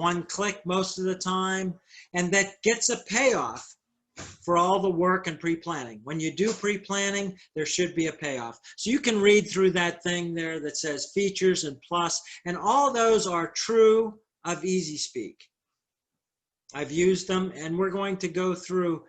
one click most of the time, and that gets a payoff for all the work and pre-planning. When you do pre-planning, there should be a payoff. So you can read through that thing there that says features and plus, and all those are true of Easyspeak. I've used them, and we're going to go through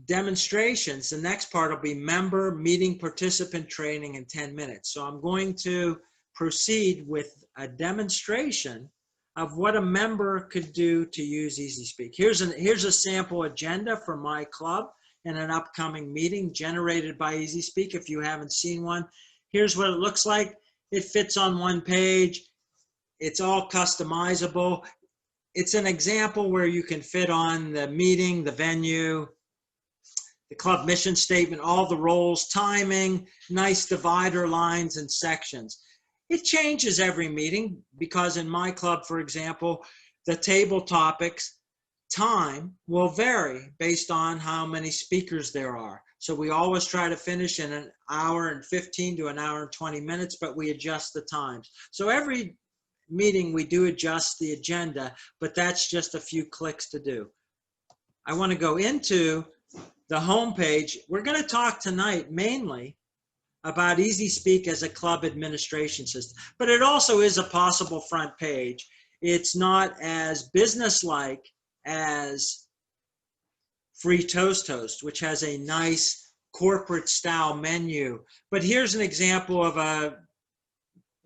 demonstrations. The next part will be member meeting participant training in 10 minutes. So I'm going to proceed with a demonstration of what a member could do to use Easyspeak. Here's a sample agenda for my club and an upcoming meeting generated by Easyspeak. If you haven't seen one, here's what it looks like. It fits on one page. It's all customizable. It's an example where you can fit on the meeting, the venue, the club mission statement, all the roles, timing, nice divider lines and sections. It changes every meeting because in my club, for example, the table topics time will vary based on how many speakers there are. So we always try to finish in an hour and 15 to an hour and 20 minutes, but we adjust the times. So every meeting we do adjust the agenda, but that's just a few clicks to do. I want to go into the home page. We're going to talk tonight mainly about Easyspeak as a club administration system, but it also is a possible front page. It's not as businesslike as Free Toast Toast, which has a nice corporate style menu. But here's an example of a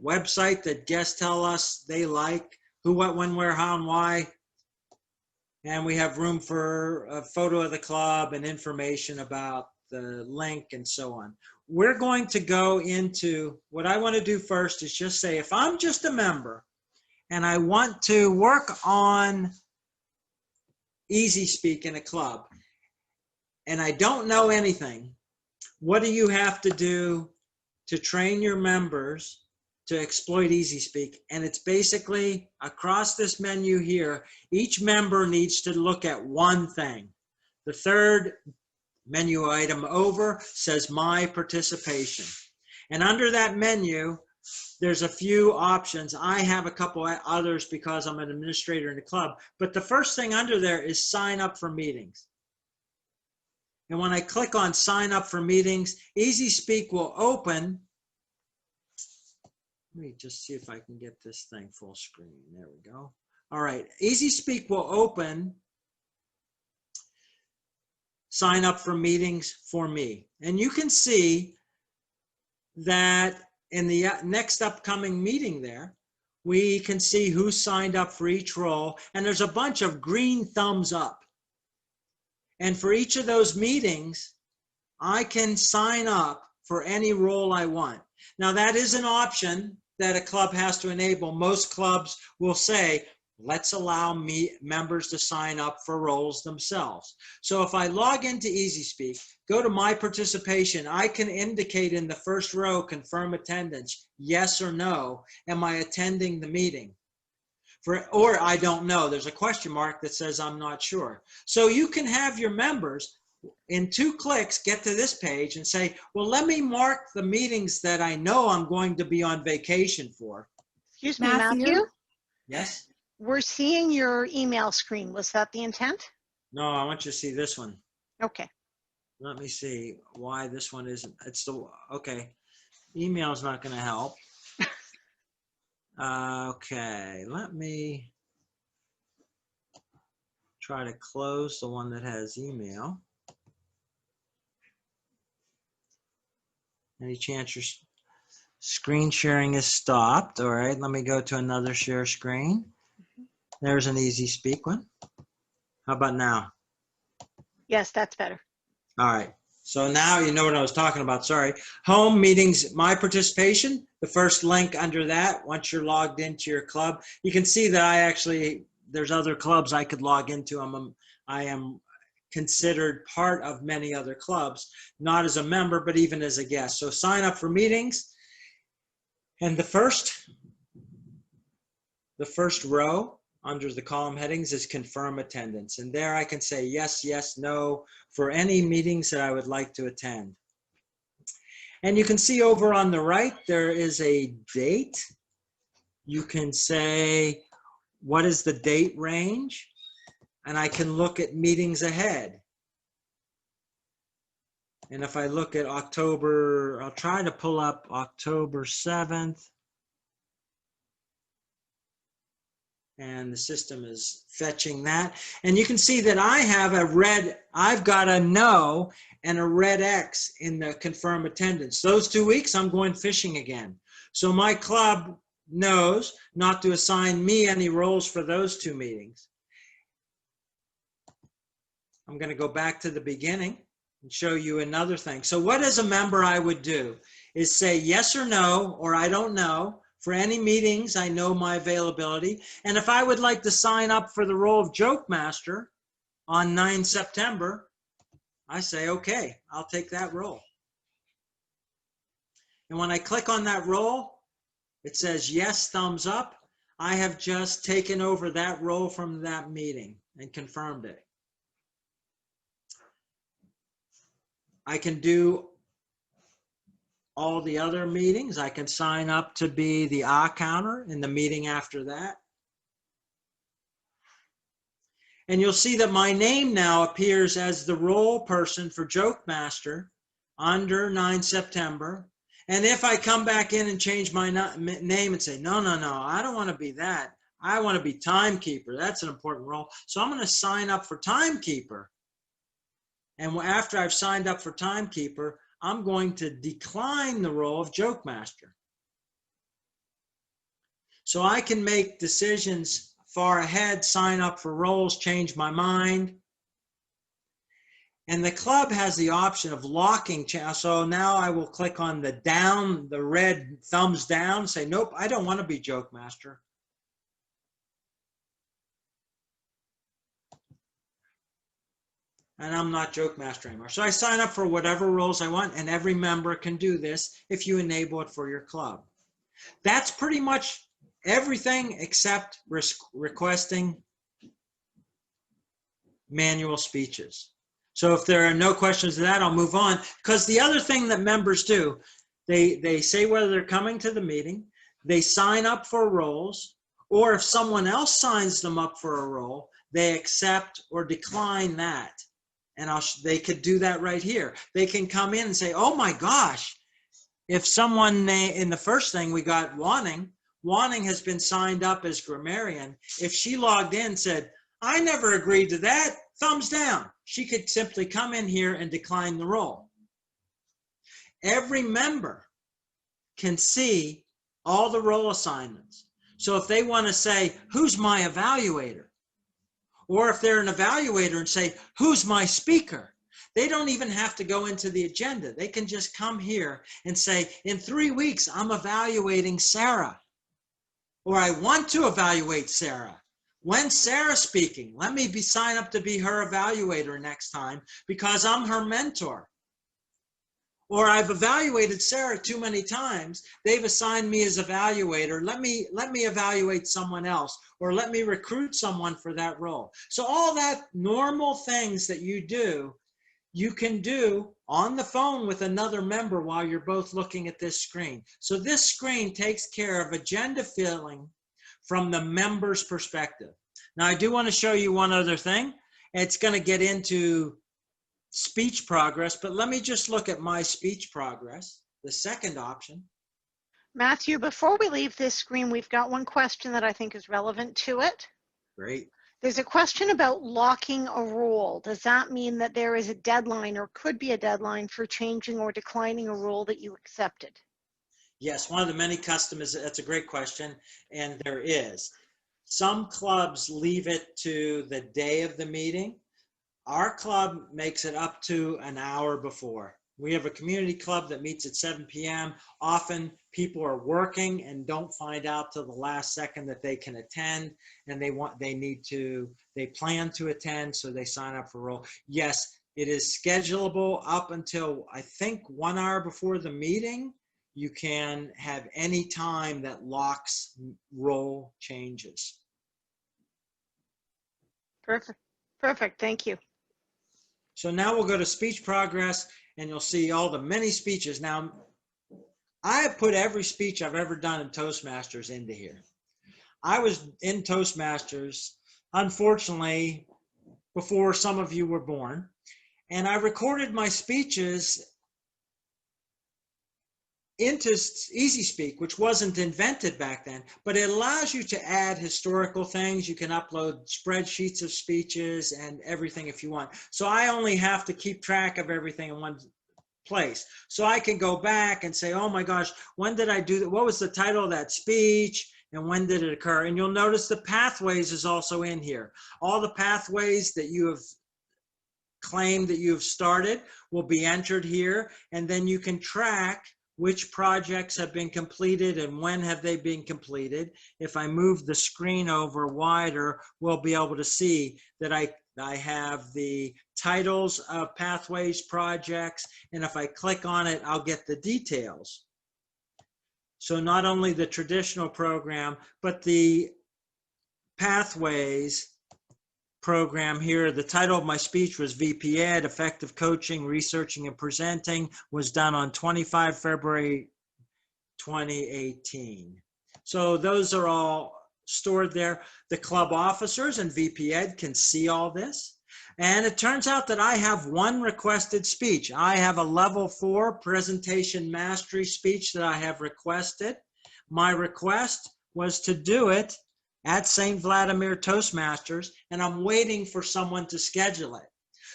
website that guests tell us they like: who, what, when, where, how, and why. And we have room for a photo of the club and information about the link and so on. We're going to go into what I want to do first is just say, if I'm just a member and I want to work on Easyspeak in a club and I don't know anything, what do you have to do to train your members to exploit Easyspeak? And it's basically across this menu here, each member needs to look at one thing. The third menu item over says my participation. And under that menu, there's a few options. I have a couple others because I'm an administrator in the club. But the first thing under there is sign up for meetings. And when I click on sign up for meetings, Easyspeak will open. Let me just see if I can get this thing full screen. There we go. All right, Easyspeak will open sign up for meetings for me. And you can see that in the next upcoming meeting there, we can see who signed up for each role. And there's a bunch of green thumbs up. And for each of those meetings, I can sign up for any role I want. Now that is an option that a club has to enable. Most clubs will say, let's allow members to sign up for roles themselves. So if I log into Easyspeak, go to my participation, I can indicate in the first row, confirm attendance, yes or no, am I attending the meeting? Or I don't know, there's a question mark that says I'm not sure. So you can have your members in 2 clicks get to this page and say, well, let me mark the meetings that I know I'm going to be on vacation for. Excuse me, Matthew? Yes? We're seeing your email screen. Was that the intent? No, I want you to see this one. Okay. Let me see why this one isn't. It's the, okay. Email is not going to help. Okay, let me try to close the one that has email. Any chance your screen sharing is stopped? All right, let me go to another share screen. There's an Easyspeak one. How about now? Yes, that's better. All right. So now you know what I was talking about. Sorry. Home meetings, my participation. The first link under that, once you're logged into your club, you can see that there's other clubs I could log into. I am considered part of many other clubs, not as a member, but even as a guest. So sign up for meetings. And the first row under the column headings is confirm attendance. And there I can say yes, yes, no for any meetings that I would like to attend. And you can see over on the right, there is a date. You can say, what is the date range, and I can look at meetings ahead. And if I look at October, I'll try to pull up October 7th. And the system is fetching that. And you can see that I have I've got a no and a red X in the confirm attendance. Those 2 weeks, I'm going fishing again. So my club knows not to assign me any roles for those 2 meetings. I'm going to go back to the beginning and show you another thing. So what as a member I would do is say yes or no, or I don't know. For any meetings, I know my availability. And if I would like to sign up for the role of Joke Master on 9 September, I say, okay, I'll take that role. And when I click on that role, it says yes, thumbs up. I have just taken over that role from that meeting and confirmed it. I can do all the other meetings. I can sign up to be the counter in the meeting after that. And you'll see that my name now appears as the role person for Joke Master under 9 September. And if I come back in and change my name and say, no, I don't want to be that. I want to be timekeeper. That's an important role. So I'm going to sign up for timekeeper. And after I've signed up for timekeeper, I'm going to decline the role of Joke Master. So I can make decisions far ahead, sign up for roles, change my mind. And the club has the option of locking. So now I will click on the red thumbs down, say, nope, I don't want to be Joke Master. And I'm not Joke Master anymore. So I sign up for whatever roles I want, and every member can do this if you enable it for your club. That's pretty much everything except requesting manual speeches. So if there are no questions to that, I'll move on. Because the other thing that members do, they say whether they're coming to the meeting, they sign up for roles, or if someone else signs them up for a role, they accept or decline that. And they could do that right here. They can come in and say, oh my gosh, if someone in the first thing we got Wanting has been signed up as grammarian. If she logged in and said, I never agreed to that, thumbs down. She could simply come in here and decline the role. Every member can see all the role assignments. So if they want to say, who's my evaluator? Or if they're an evaluator and say, who's my speaker? They don't even have to go into the agenda. They can just come here and say, in 3 weeks, I'm evaluating Sarah. Or I want to evaluate Sarah. When's Sarah speaking? Let me sign up to be her evaluator next time because I'm her mentor. Or I've evaluated Sarah too many times. They've assigned me as evaluator. Let me evaluate someone else, or let me recruit someone for that role. So all that normal things that you do, you can do on the phone with another member while you're both looking at this screen. So this screen takes care of agenda filling from the member's perspective. Now I do want to show you one other thing. It's going to get into speech progress, but let me just look at my speech progress, the second option. Matthew, before we leave this screen, we've got one question that I think is relevant to it. Great. There's a question about locking a rule. Does that mean that there is a deadline or could be a deadline for changing or declining a rule that you accepted? Yes, one of the many customs, that's a great question, and there is. Some clubs leave it to the day of the meeting. Our club makes it up to an hour before. We have a community club that meets at 7 p.m. Often people are working and don't find out till the last second that they can attend, and they plan to attend, so they sign up for role. Yes, it is schedulable up until I think 1 hour before the meeting. You can have any time that locks role changes. Perfect, thank you. So now we'll go to speech progress, and you'll see all the many speeches. Now, I have put every speech I've ever done in Toastmasters into here. I was in Toastmasters, unfortunately, before some of you were born, and I recorded my speeches into Easyspeak, which wasn't invented back then, but it allows you to add historical things. You can upload spreadsheets of speeches and everything if you want. So I only have to keep track of everything in one place. So I can go back and say, oh my gosh, when did I do that? What was the title of that speech? And when did it occur? And you'll notice the pathways is also in here. All the pathways that you have claimed that you've started will be entered here. And then you can track which projects have been completed and when have they been completed. If I move the screen over wider, we'll be able to see that I have the titles of pathways projects, and if I click on it, I'll get the details. So not only the traditional program, but the pathways program here. The title of my speech was VP Ed, Effective Coaching, Researching and Presenting, was done on 25 February 2018. So those are all stored there. The club officers and VP Ed can see all this. And it turns out that I have one requested speech. I have a level 4 presentation mastery speech that I have requested. My request was to do it at St. Vladimir Toastmasters, and I'm waiting for someone to schedule it.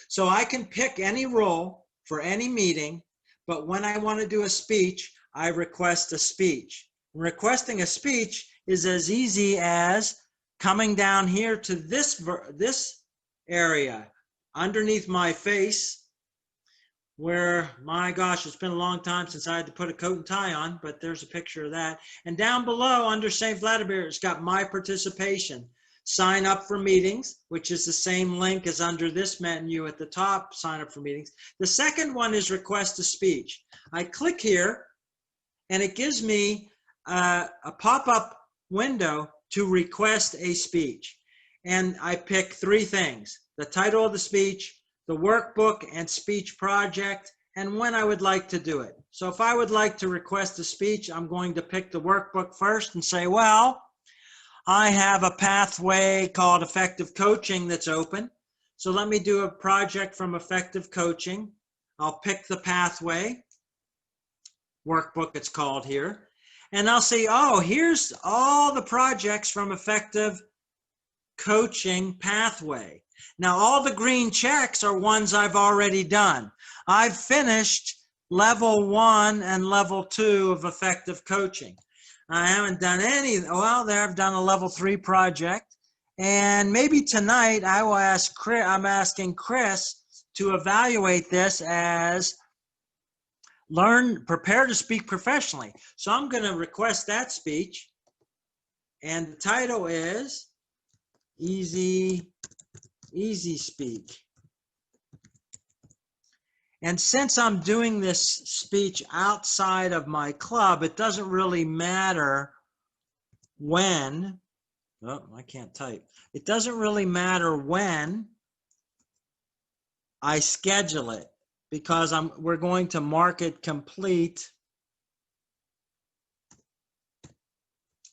So I can pick any role for any meeting, but when I want to do a speech, I request a speech. Requesting a speech is as easy as coming down here to this area underneath my face, where, my gosh, it's been a long time since I had to put a coat and tie on, but there's a picture of that. And down below under St. Vladimir, it's got my participation. Sign up for meetings, which is the same link as under this menu at the top, sign up for meetings. The second one is request a speech. I click here and it gives me a pop-up window to request a speech. And I pick 3 things: the title of the speech, the workbook and speech project, and when I would like to do it. So if I would like to request a speech, I'm going to pick the workbook first and say, well, I have a pathway called Effective Coaching that's open. So let me do a project from Effective Coaching. I'll pick the pathway, workbook it's called here, and I'll say, oh, here's all the projects from Effective Coaching pathway. Now, all the green checks are ones I've already done. I've finished level 1 and level 2 of Effective Coaching. I haven't done any, well, there I've done a level 3 project. And maybe tonight I will ask Chris, I'm asking Chris to evaluate this as prepare to speak professionally. So I'm going to request that speech. And the title is Easyspeak. And since I'm doing this speech outside of my club, it doesn't really matter when, oh, I can't type. It doesn't really matter when I schedule it, because we're going to mark it complete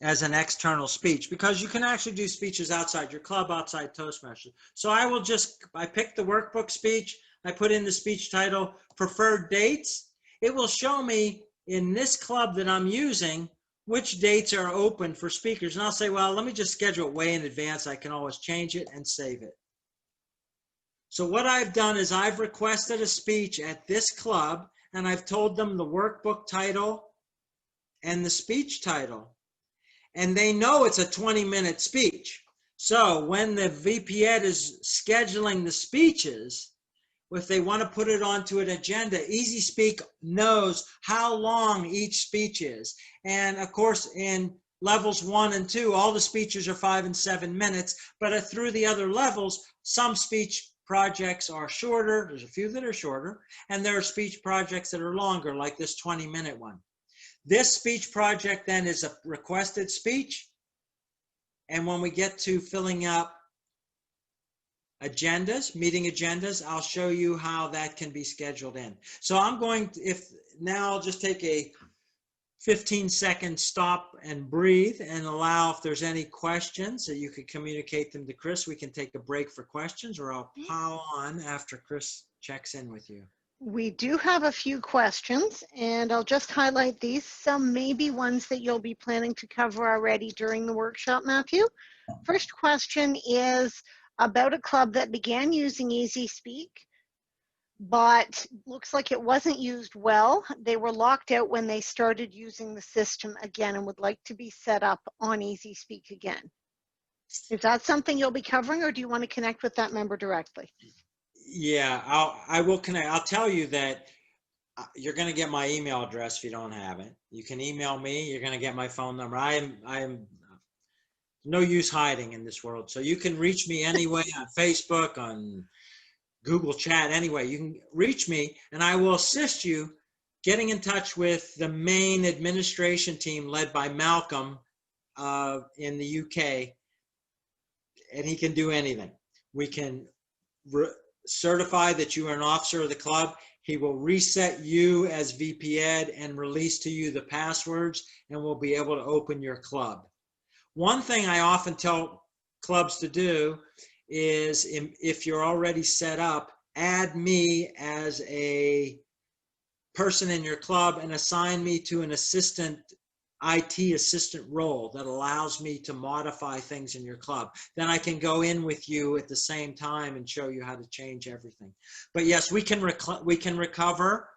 as an external speech, because you can actually do speeches outside your club, outside Toastmasters. So I pick the workbook speech, I put in the speech title, preferred dates. It will show me in this club that I'm using which dates are open for speakers. And I'll say, well, let me just schedule it way in advance. I can always change it and save it. So what I've done is I've requested a speech at this club, and I've told them the workbook title and the speech title. And they know it's a 20-minute speech. So when the VP Ed is scheduling the speeches, if they want to put it onto an agenda, Easyspeak knows how long each speech is. And of course, in levels 1 and 2, all the speeches are 5 and 7 minutes, but through the other levels, some speech projects are shorter. There's a few that are shorter, and there are speech projects that are longer, like this 20-minute one. This speech project then is a requested speech. And when we get to filling out agendas, meeting agendas, I'll show you how that can be scheduled in. So I'm going to, now I'll just take a 15-second stop and breathe and allow if there's any questions that you could communicate them to Chris. We can take a break for questions, or I'll pile on after Chris checks in with you. We do have a few questions, and I'll just highlight these. Some may be ones that you'll be planning to cover already during the workshop, Matthew. First question is about a club that began using Easyspeak, but looks like it wasn't used well. They were locked out when they started using the system again and would like to be set up on Easyspeak again. Is that something you'll be covering, or do you want to connect with that member directly? Yeah, I will connect. I'll tell you that you're going to get my email address if you don't have it. You can email me. You're going to get my phone number. I am no use hiding in this world. So you can reach me anyway on Facebook, on Google Chat, anyway. You can reach me, and I will assist you getting in touch with the main administration team led by Malcolm in the UK, and he can do anything. We can certify that you are an officer of the club. He will reset you as VP Ed and release to you the passwords, and we'll be able to open your club. One thing I often tell clubs to do is, if you're already set up, add me as a person in your club and assign me to an IT assistant role that allows me to modify things in your club. Then I can go in with you at the same time and show you how to change everything. But yes, we can recover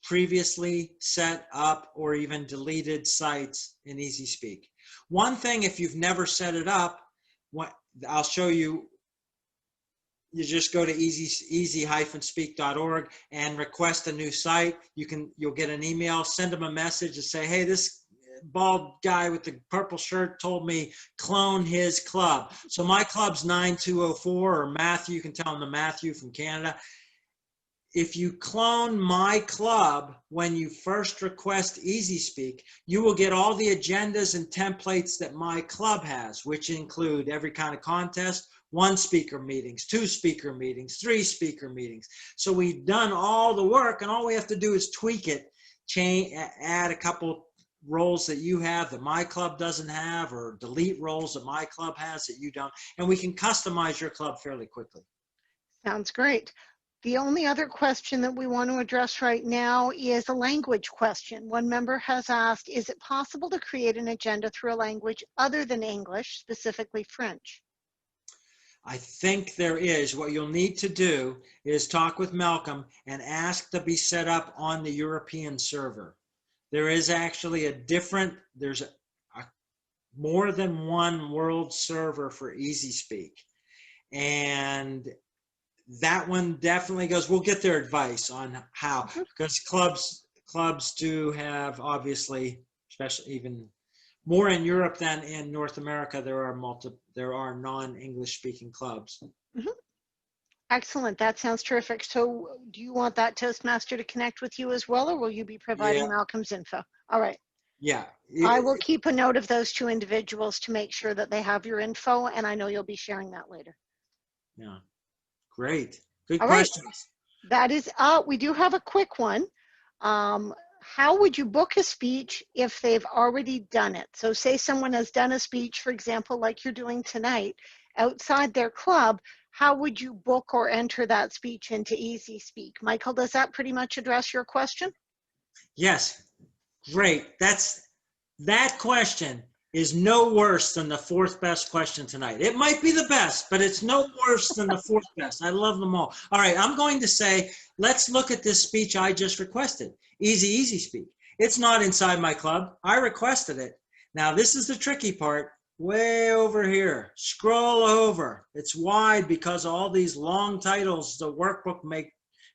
previously set up or even deleted sites in Easyspeak. One thing, if you've never set it up, I'll show you. You just go to easy-speak.org and request a new site. You'll get an email, send them a message and say, hey, this bald guy with the purple shirt told me clone his club. So my club's 9204, or Matthew, you can tell him the Matthew from Canada. If you clone my club when you first request Easyspeak, you will get all the agendas and templates that my club has, which include every kind of contest, 1 speaker meetings, 2 speaker meetings, 3 speaker meetings. So we've done all the work, and all we have to do is tweak it, add a couple roles that you have that my club doesn't have, or delete roles that my club has that you don't, and we can customize your club fairly quickly. Sounds great. The only other question that we want to address right now is a language question. One member has asked, is it possible to create an agenda through a language other than English, specifically French? I think there is. What you'll need to do is talk with Malcolm and ask to be set up on the European server. There is actually there's more than one world server for Easyspeak. And that one definitely goes, we'll get their advice on how, because clubs do have, obviously, especially even more in Europe than in North America, there are non-English speaking clubs. Mm-hmm. Excellent. That sounds terrific. So do you want that Toastmaster to connect with you as well, or will you be providing Malcolm's info? All right. Yeah. I will keep a note of those 2 individuals to make sure that they have your info, and I know you'll be sharing that later. Yeah. Great. Good All questions. Right. That is, we do have a quick one. How would you book a speech if they've already done it? So say someone has done a speech, for example, like you're doing tonight, outside their club. How would you book or enter that speech into Easyspeak? Michael, does that pretty much address your question? Yes. Great. That question is no worse than the 4th best question tonight. It might be the best, but it's no worse than the 4th best. I love them all. All right, I'm going to say, let's look at this speech I just requested. Easyspeak. It's not inside my club. I requested it. Now, this is the tricky part. Way over here. Scroll over. It's wide because of all these long titles, the workbook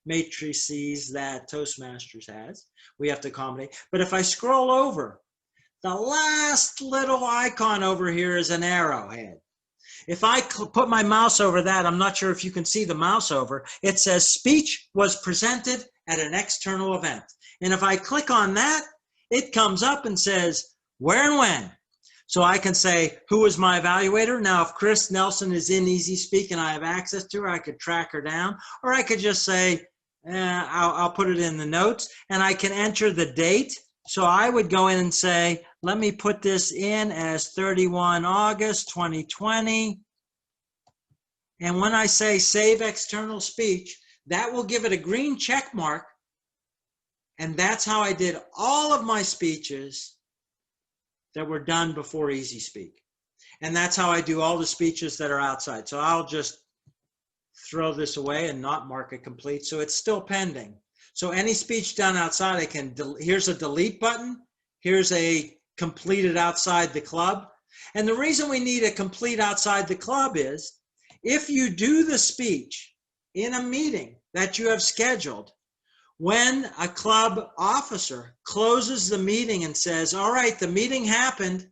matrices that Toastmasters has. We have to accommodate. But if I scroll over, the last little icon over here is an arrowhead. If I put my mouse over that, I'm not sure if you can see the mouse over, it says speech was presented at an external event. And if I click on that, it comes up and says where and when. So I can say, who is my evaluator? Now, if Chris Nelson is in Easyspeak and I have access to her, I could track her down, or I could just say, I'll put it in the notes, and I can enter the date So I would go in and say, let me put this in as 31 August 2020. And when I say save external speech, that will give it a green check mark. And that's how I did all of my speeches that were done before Easyspeak. And that's how I do all the speeches that are outside. So I'll just throw this away and not mark it complete. So it's still pending. So any speech done outside, I can, here's a delete button. Here's a completed outside the club. And the reason we need a complete outside the club is if you do the speech in a meeting that you have scheduled, when a club officer closes the meeting and says, all right, the meeting happened,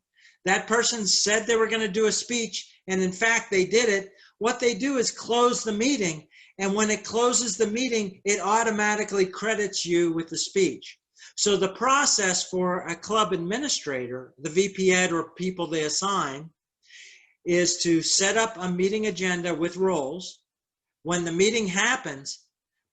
that person said they were going to do a speech, and in fact they did it, what they do is close the meeting, and when it closes the meeting, it automatically credits you with the speech. So the process for a club administrator, the VP Ed or people they assign, is to set up a meeting agenda with roles. When the meeting happens,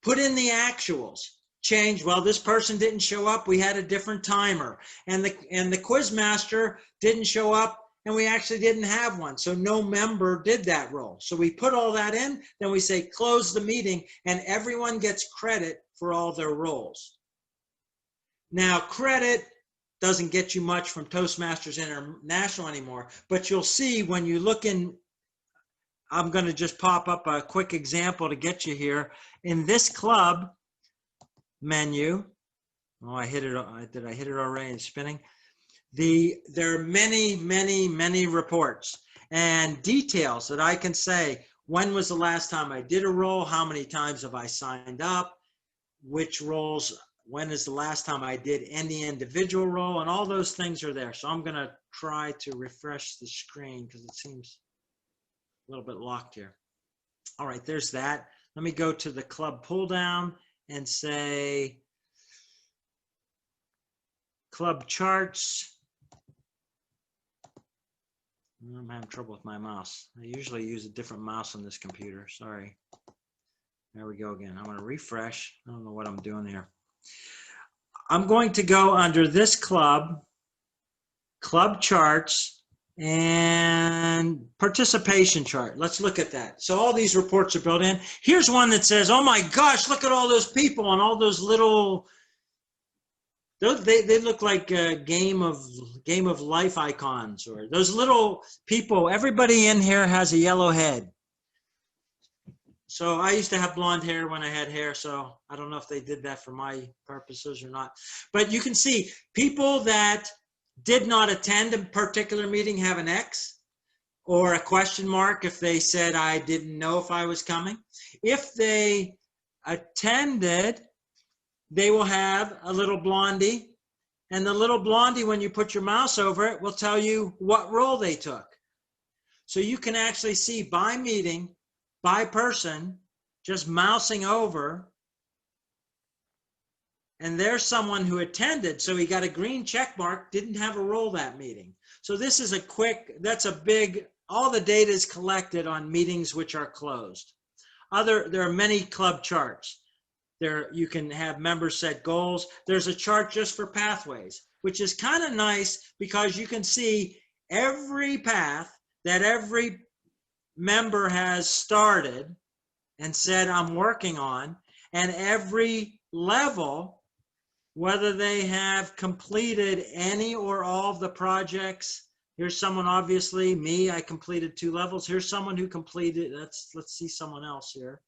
put in the actuals. Change, well, this person didn't show up, we had a different timer. And the quiz master didn't show up, and we actually didn't have one. So no member did that role. So we put all that in, then we say close the meeting, and everyone gets credit for all their roles. Now, credit doesn't get you much from Toastmasters International anymore, but you'll see when you look in, I'm going to just pop up a quick example to get you here. In this club menu, oh, I hit it. Did I hit it already? It's spinning. There are many reports and details that I can say. When was the last time I did a role? How many times have I signed up? Which roles? When is the last time I did any individual role? And all those things are there. So I'm going to try to refresh the screen because it seems a little bit locked here. All right, there's that. Let me go to the club pull down and say club charts. I'm having trouble with my mouse. I usually use a different mouse on this computer. Sorry. There we go again. I'm going to refresh. I don't know what I'm doing here. I'm going to go under this club charts, and participation chart. Let's look at that. So all these reports are built in. Here's one that says, oh my gosh, look at all those people and all those little, they look like game of life icons, or those little people. Everybody in here has a yellow head. So I used to have blonde hair when I had hair, so I don't know if they did that for my purposes or not. But you can see people that did not attend a particular meeting have an X or a question mark if they said I didn't know if I was coming. If they attended, they will have a little blondie, and the little blondie, when you put your mouse over it, will tell you what role they took. So you can actually see by meeting, by person, just mousing over, and there's someone who attended, so he got a green check mark, didn't have a role that meeting. So this is a quick, that's a big, all the data is collected on meetings which are closed. There are many club charts. There you can have members set goals. There's a chart just for pathways, which is kind of nice because you can see every path that every member has started and said I'm working on, and every level, whether they have completed any or all of the projects. Here's someone, obviously me, I completed 2 levels. Here's someone who completed, let's see someone else here.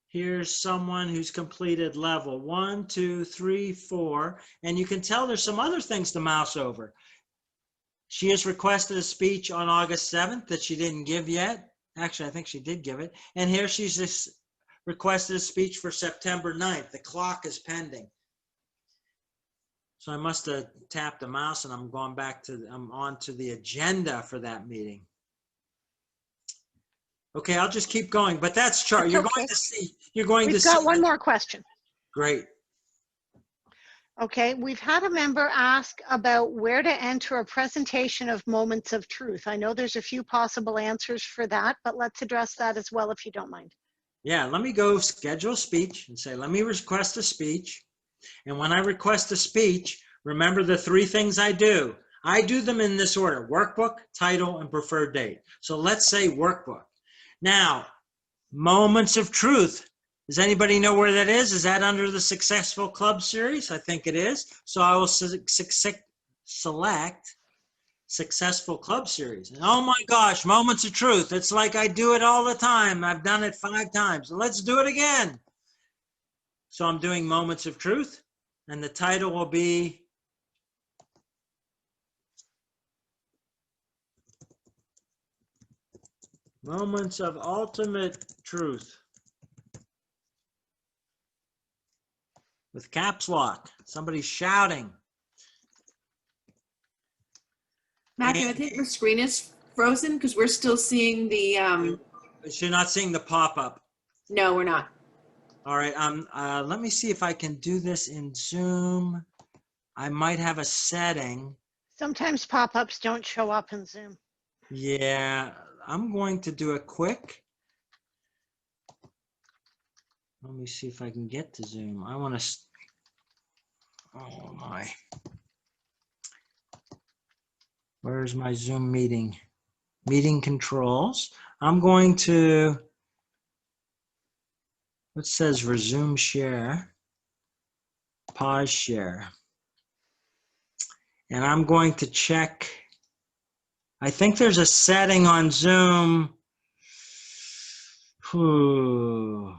Here's someone who's completed level 1, 2, 3, 4, and you can tell there's some other things to mouse over. She has requested a speech on August 7th that she didn't give yet. Actually, I think she did give it. And here she's just requested a speech for September 9th. The clock is pending. So I must have tapped the mouse and I'm going back to, I'm on to the agenda for that meeting. Okay, I'll just keep going, but that's chart. You're going to see, you're going to see. We've got one more question. Great. Okay, we've had a member ask about where to enter a presentation of moments of truth. I know there's a few possible answers for that, but let's address that as well if you don't mind. Yeah, let me go schedule speech and say, let me request a speech. And when I request a speech, remember the three things I do. I do them in this order: workbook, title, and preferred date. So let's say workbook. Now, moments of truth. Does anybody know where that is? Is that under the Successful Club series? I think it is. So I will select Successful Club series. And oh my gosh, moments of truth. It's like I do it all the time. I've done it 5 times. Let's do it again. So I'm doing moments of truth, and the title will be Moments of Ultimate Truth. With caps lock. Somebody's shouting. Matthew, I think the screen is frozen because we're still seeing the, You're not seeing the pop-up. no, we're not. All right, let me see if I can do this in Zoom. I might have a setting. Sometimes pop-ups don't show up in Zoom. Yeah, I'm going to do a quick. Let me see if I can get to Zoom. I want to, oh my. Where's my Zoom meeting? Meeting controls. I'm going to, what says resume share, pause share. And I'm going to check, I think there's a setting on Zoom. Whew.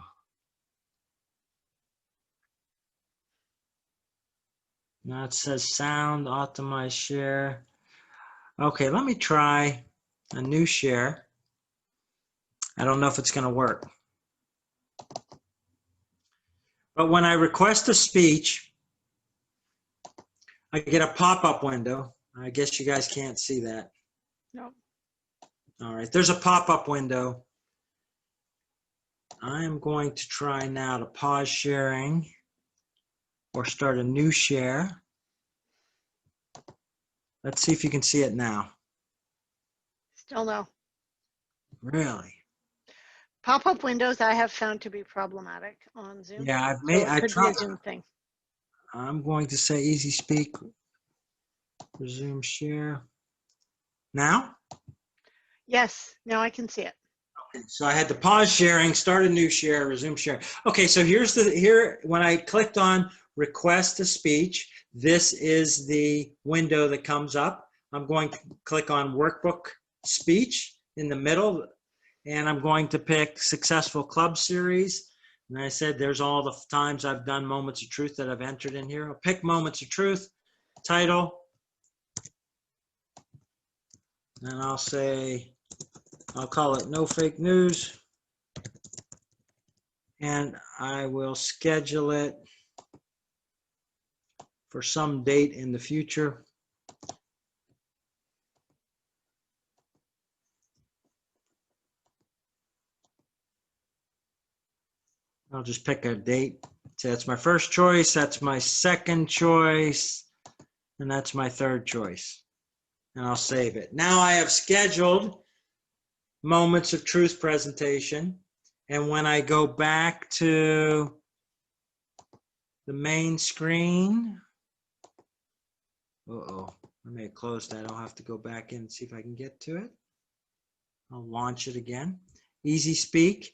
Now it says sound, optimize share. Okay, let me try a new share. I don't know if it's going to work. But when I request a speech, I get a pop-up window. I guess you guys can't see that. No. All right, there's a pop-up window. I am going to try now to pause sharing or start a new share. Let's see if you can see it now. Still no. Really? Pop-up windows I have found to be problematic on Zoom. Yeah, I've So made. it I could be tried. a Zoom thing. I'm going to say Easyspeak. Resume share. Now? Yes, now I can see it. So I had to pause sharing, start a new share, resume share. Okay, so when I clicked on request a speech, this is the window that comes up. I'm going to click on workbook speech in the middle, and I'm going to pick Successful Club series. And I said there's all the times I've done moments of truth that I've entered in here. I'll pick moments of truth, title, and I'll call it No Fake News, and I will schedule it for some date in the future. I'll just pick a date. So that's my first choice, that's my second choice, and that's my third choice. And I'll save it. Now I have scheduled Moments of Truth presentation. And when I go back to the main screen, I may have closed that. I'll have to go back in and see if I can get to it. I'll launch it again. Easyspeak.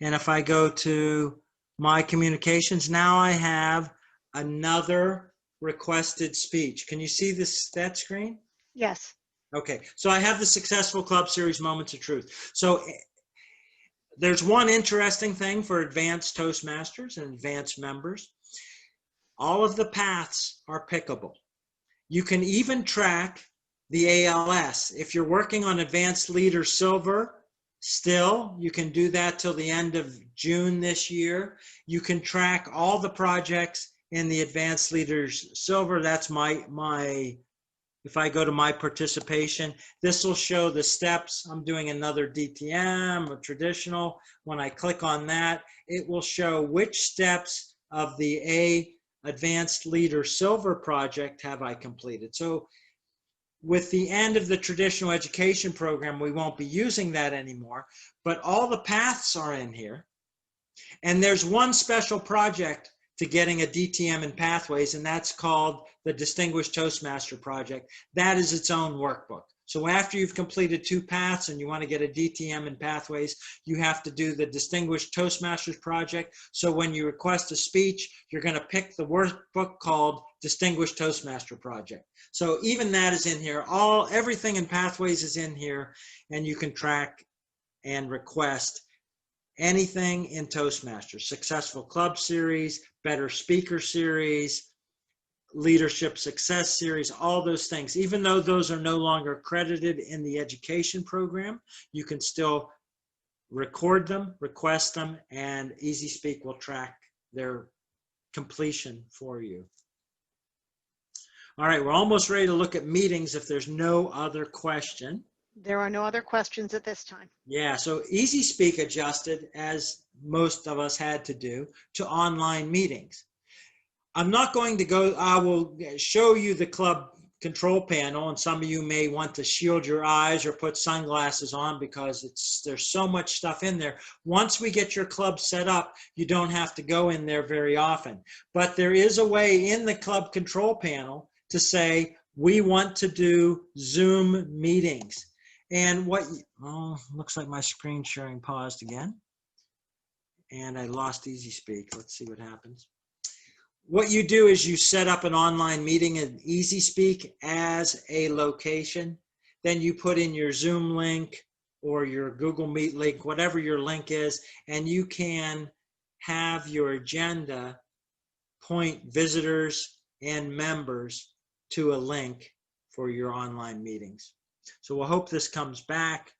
And if I go to my communications, now I have another requested speech. Can you see that screen? Yes. Okay, so I have the Successful Club series Moments of Truth. So there's one interesting thing for advanced Toastmasters and advanced members. All of the paths are pickable. You can even track the ALS. If you're working on Advanced Leader Silver, still, you can do that till the end of June this year. You can track all the projects in the Advanced Leaders Silver. That's if I go to my participation, this will show the steps. I'm doing another DTM, a traditional. When I click on that, it will show which steps of the Advanced Leader Silver project have I completed. So with the end of the traditional education program, we won't be using that anymore, but all the paths are in here. And there's one special project to getting a DTM in Pathways, and that's called the Distinguished Toastmaster Project. That is its own workbook. So after you've completed 2 paths and you want to get a DTM in Pathways, you have to do the Distinguished Toastmasters Project. So when you request a speech, you're going to pick the workbook called Distinguished Toastmaster Project. So even that is in here. Everything in Pathways is in here, and you can track and request anything in Toastmasters: Successful Club Series, Better Speaker Series, Leadership Success Series, all those things. Even though those are no longer accredited in the education program, you can still record them, request them, and Easyspeak will track their completion for you. All right, we're almost ready to look at meetings if there's no other question. There are no other questions at this time. Yeah, so Easyspeak adjusted, as most of us had to do, to online meetings. I'm not going to go, I will show you the club control panel, and some of you may want to shield your eyes or put sunglasses on because there's so much stuff in there. Once we get your club set up, you don't have to go in there very often. But there is a way in the club control panel to say, we want to do Zoom meetings. And looks like my screen sharing paused again. And I lost Easyspeak. Let's see what happens. What you do is you set up an online meeting in Easyspeak as a location. Then you put in your Zoom link or your Google Meet link, whatever your link is, and you can have your agenda point visitors and members to a link for your online meetings. So we'll hope this comes back.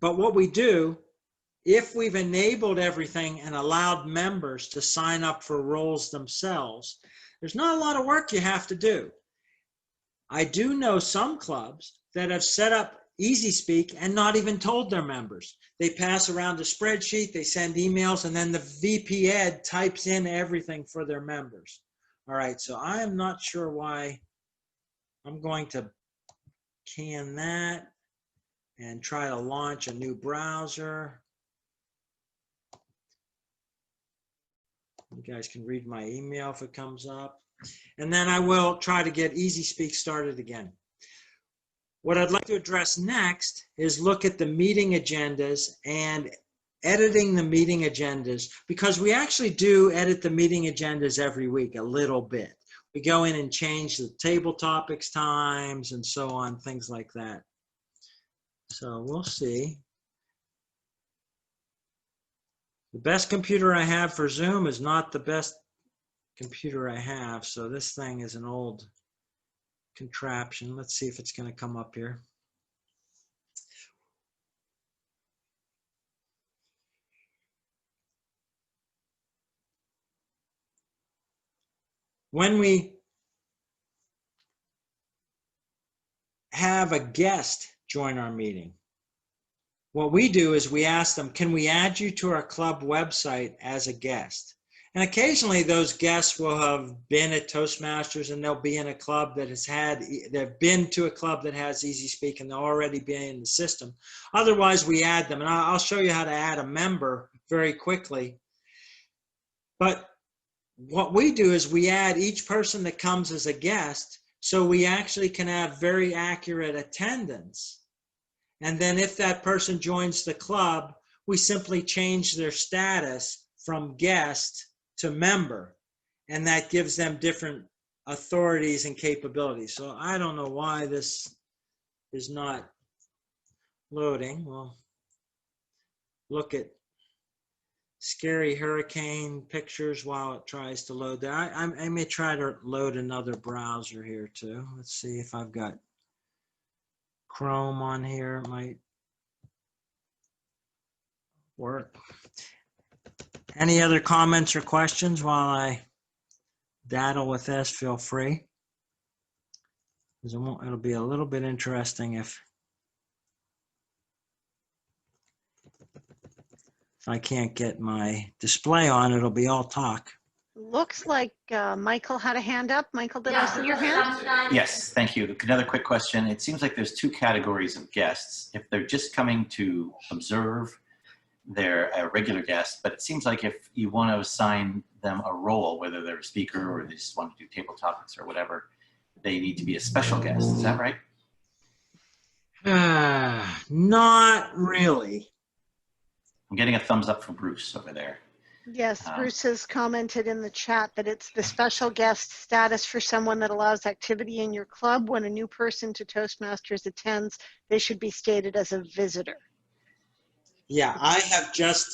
But what we do, if we've enabled everything and allowed members to sign up for roles themselves, there's not a lot of work you have to do. I do know some clubs that have set up Easyspeak and not even told their members. They pass around a spreadsheet, they send emails, and then the VP Ed types in everything for their members. All right, so I am not sure why. I'm going to can that and try to launch a new browser. You guys can read my email if it comes up. And then I will try to get Easyspeak started again. What I'd like to address next is look at the meeting agendas and editing the meeting agendas, because we actually do edit the meeting agendas every week a little bit. We go in and change the table topics times and so on, things like that. So we'll see. The best computer I have for Zoom is not the best computer I have, so this thing is an old contraption. Let's see if it's going to come up here. When we have a guest join our meeting, what we do is we ask them, can we add you to our club website as a guest? And occasionally those guests will have been at Toastmasters and they'll be in a club that they've been to a club that has Easyspeak and they'll already be in the system. Otherwise we add them, and I'll show you how to add a member very quickly. But what we do is we add each person that comes as a guest, so we actually can have very accurate attendance. And then if that person joins the club, we simply change their status from guest to member, and that gives them different authorities and capabilities. So I don't know why this is not loading. Well, look at scary hurricane pictures while it tries to load there. I may try to load another browser here too. Let's see if I've got Chrome on here. It might work. Any other comments or questions while I daddle with this? Feel free. It'll be a little bit interesting if I can't get my display on. It'll be all talk. looks like Michael had a hand up. Michael, did I see your hand? Yes, thank you. Another quick question. It seems like there's two categories of guests. If they're just coming to observe, they're a regular guest, but it seems like if you want to assign them a role, whether they're a speaker or they just want to do table topics or whatever, they need to be a special guest. Is that right? Not really. I'm getting a thumbs up from Bruce over there. Yes, Bruce has commented in the chat that it's the special guest status for someone that allows activity in your club. When a new person to Toastmasters attends, they should be stated as a visitor. Yeah, I have just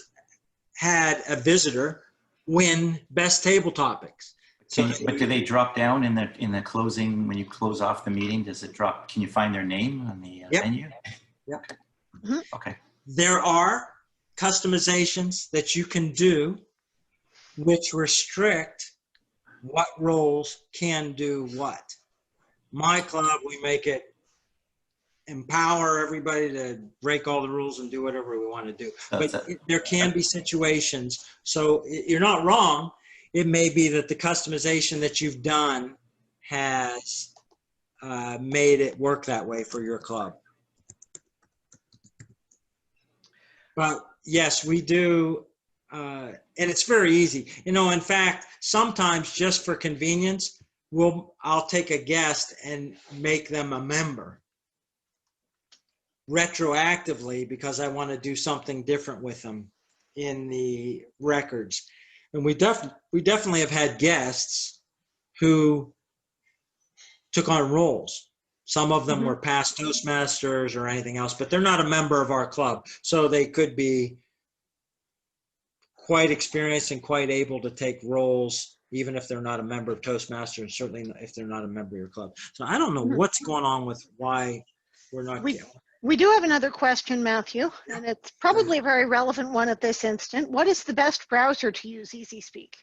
had a visitor win best table topics. So, But do they drop down in the closing, when you close off the meeting? Does it drop? Can you find their name on the menu? Yep. Okay. There are customizations that you can do which restrict what roles can do what. My club, we make it empower everybody to break all the rules and do whatever we want to do. But there can be situations, so you're not wrong. It may be that the customization that you've done has made it work that way for your club. But yes, we do, and it's very easy. You know, in fact, sometimes just for convenience, I'll take a guest and make them a member retroactively because I want to do something different with them in the records. And we definitely have had guests who took on roles. Some of them were past Toastmasters or anything else, but they're not a member of our club. So they could be quite experienced and quite able to take roles, even if they're not a member of Toastmasters, and certainly if they're not a member of your club. So I don't know what's going on with why we're not getting. We do have another question, Matthew, and it's probably a very relevant one at this instant. What is the best browser to use Easyspeak?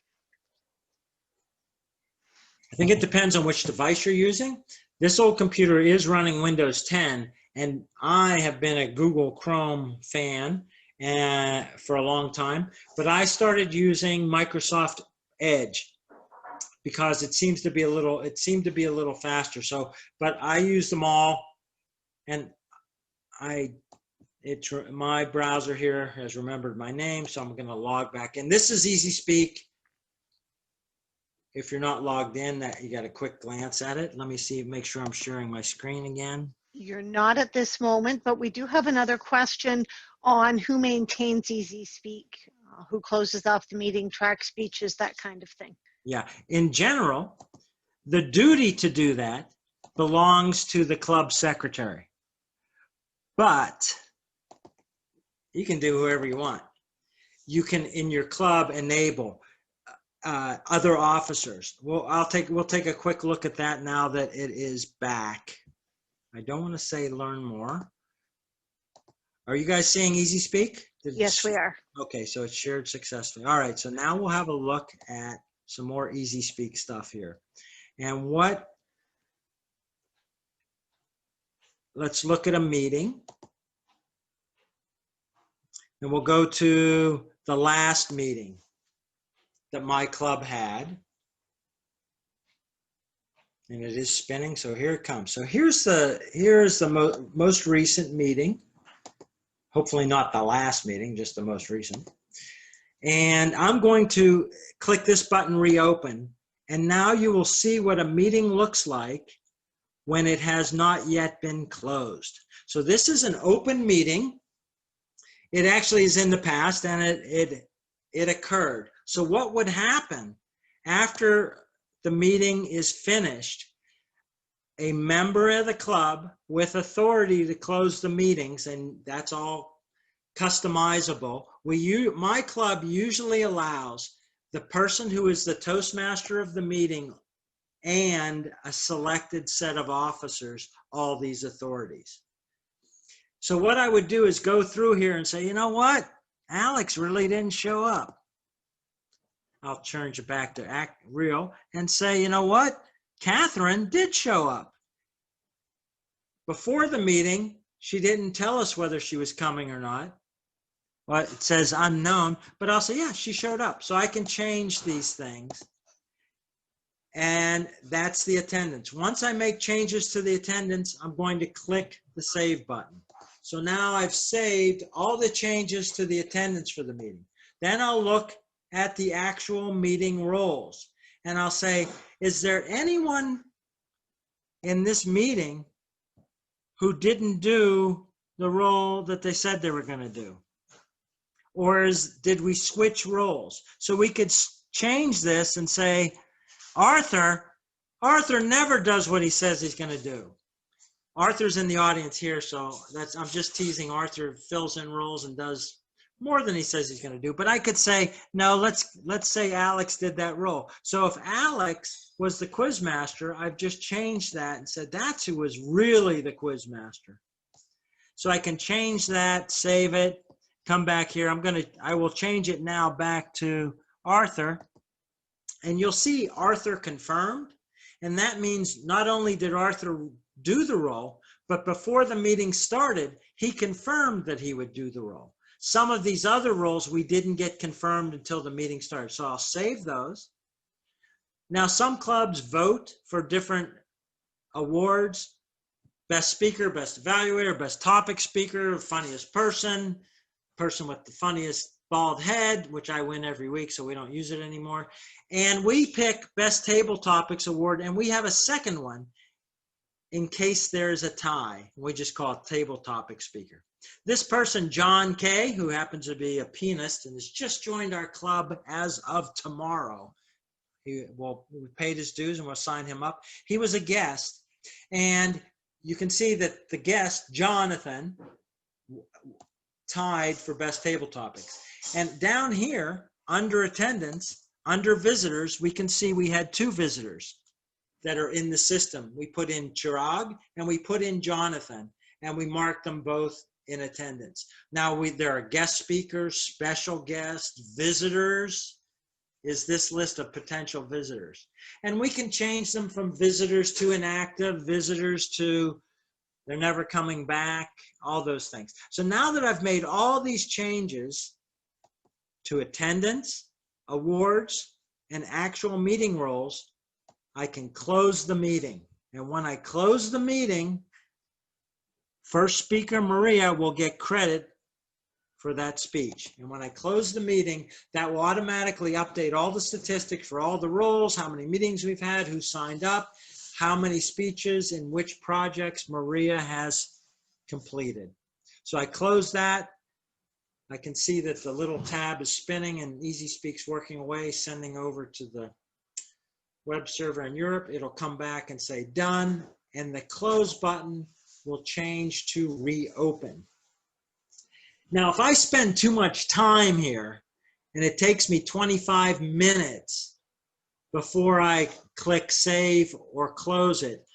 I think it depends on which device you're using. This old computer is running Windows 10, and I have been a Google Chrome fan for a long time, but I started using Microsoft Edge because it seemed to be a little faster. So, but I use them all, and my browser here has remembered my name, so I'm going to log back in. This is Easyspeak. If you're not logged in, that you got a quick glance at it. Let me see, make sure I'm sharing my screen again. You're not at this moment, but we do have another question on who maintains Easyspeak, who closes off the meeting, tracks speeches, that kind of thing. Yeah, in general, the duty to do that belongs to the club secretary. But you can do whoever you want. You can, in your club, enable other officers. Well, we'll take a quick look at that now that it is back. I don't want to say learn more. Are you guys seeing Easyspeak? Yes, we are. Okay, so it's shared successfully. All right, so now we'll have a look at some more Easyspeak stuff here. And let's look at a meeting. And we'll go to the last meeting that my club had. And it is spinning, so here it comes. So here's the most recent meeting. Hopefully not the last meeting, just the most recent. And I'm going to click this button, reopen. And now you will see what a meeting looks like when it has not yet been closed. So this is an open meeting. It actually is in the past, and it occurred. So what would happen after the meeting is finished? A member of the club with authority to close the meetings, and that's all customizable. My club usually allows the person who is the Toastmaster of the meeting and a selected set of officers all these authorities. So what I would do is go through here and say, you know what? Alex really didn't show up. I'll change it back to real and say, you know what? Catherine did show up. Before the meeting, she didn't tell us whether she was coming or not. Well, it says unknown, but I'll say, yeah, she showed up. So I can change these things And that's the attendance. Once I make changes to the attendance, I'm going to click the save button. So now I've saved all the changes to the attendance for the meeting. Then I'll look at the actual meeting roles and I'll say, is there anyone in this meeting who didn't do the role that they said they were going to do? Or did we switch roles? So we could change this and say, Arthur never does what he says he's going to do. Arthur's in the audience here, so I'm just teasing. Arthur fills in roles and does more than he says he's going to do. But I could say, no, let's say Alex did that role. So if Alex was the quiz master, I've just changed that and said that's who was really the quiz master. So I can change that, save it, come back here. I will change it now back to Arthur. And you'll see Arthur confirmed. And that means not only did Arthur do the role, but before the meeting started, he confirmed that he would do the role. Some of these other roles we didn't get confirmed until the meeting started. So I'll save those. Now, some clubs vote for different awards: best speaker, best evaluator, best topic speaker, funniest person, person with the funniest bald head, which I win every week, so we don't use it anymore. And we pick best table topics award, and we have a second one in case there's a tie. We just call it table topic speaker. This person, John K., who happens to be a pianist and has just joined our club as of tomorrow. We paid his dues and we'll sign him up. He was a guest, and you can see that the guest, Jonathan, tied for best table topics. And down here, under attendance, under visitors, we can see we had 2 visitors that are in the system. We put in Chirag and we put in Jonathan, and we marked them both in attendance. Now there are guest speakers, special guests, visitors. Is this list of potential visitors? And we can change them from visitors to inactive, visitors to they're never coming back, all those things. So now that I've made all these changes to attendance, awards, and actual meeting roles, I can close the meeting. And when I close the meeting, first speaker Maria will get credit for that speech. And when I close the meeting, that will automatically update all the statistics for all the roles, how many meetings we've had, who signed up, how many speeches in which projects Maria has completed. So I close that. I can see that the little tab is spinning and Easyspeak's working away, sending over to the web server in Europe. It'll come back and say done, and the close button will change to reopen. Now, if I spend too much time here and it takes me 25 minutes before I click save or close it,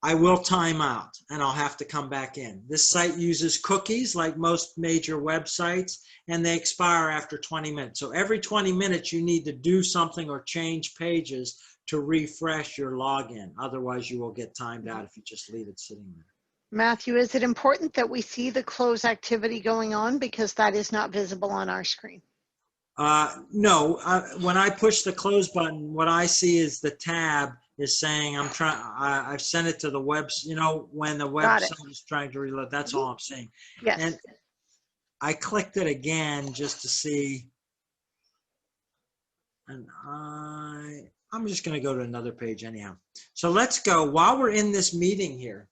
I will time out and I'll have to come back in. This site uses cookies like most major websites, and they expire after 20 minutes. So every 20 minutes you need to do something or change pages to refresh your login. Otherwise you will get timed out if you just leave it sitting there. Matthew, is it important that we see the close activity going on, because that is not visible on our screen? No, when I push the close button, what I see is the tab is saying I've sent it to the web, when the website is trying to reload, that's all I'm seeing. Yes. And I clicked it again just to see, and I'm just going to go to another page anyhow. So let's go. While we're in this meeting here,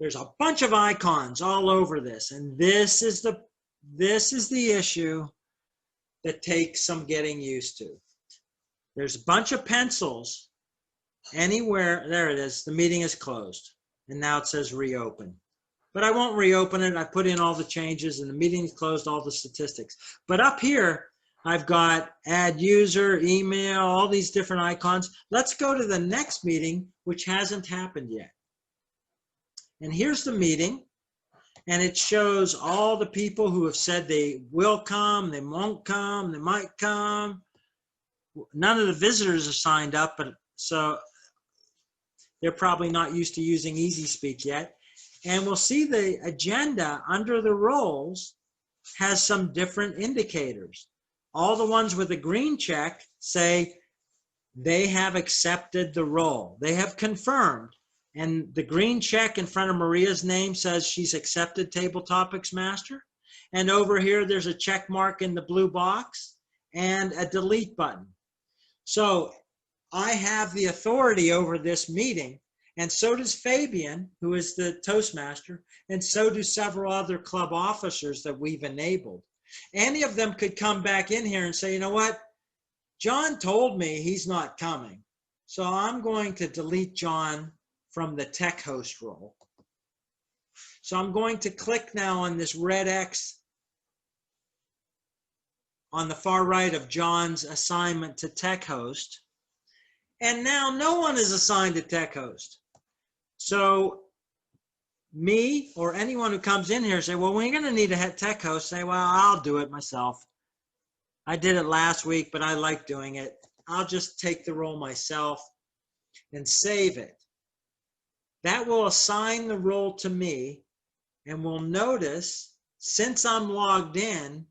there's a bunch of icons all over this, and this is the issue that takes some getting used to. There's a bunch of pencils anywhere. There it is. The meeting is closed, and now it says reopen. But I won't reopen it. I put in all the changes, and the meeting is closed, all the statistics. But up here, I've got add user, email, all these different icons. Let's go to the next meeting, which hasn't happened yet. And here's the meeting, and it shows all the people who have said they will come, they won't come, they might come. None of the visitors are signed up, but so they're probably not used to using Easyspeak yet. And we'll see the agenda under the roles has some different indicators. All the ones with a green check say they have accepted the role. They have confirmed. And the green check in front of Maria's name says she's accepted Table Topics Master. And over here, there's a check mark in the blue box and a delete button. So I have the authority over this meeting, and so does Fabian, who is the Toastmaster, and so do several other club officers that we've enabled. Any of them could come back in here and say, you know what? John told me he's not coming. So I'm going to delete John from the tech host role. So I'm going to click now on this red X on the far right of John's assignment to tech host. And now no one is assigned to tech host. So me or anyone who comes in here say, well, we're going to need a tech host. Say, well, I'll do it myself. I did it last week, but I like doing it. I'll just take the role myself and save it. That will assign the role to me, and we'll notice, since I'm logged in,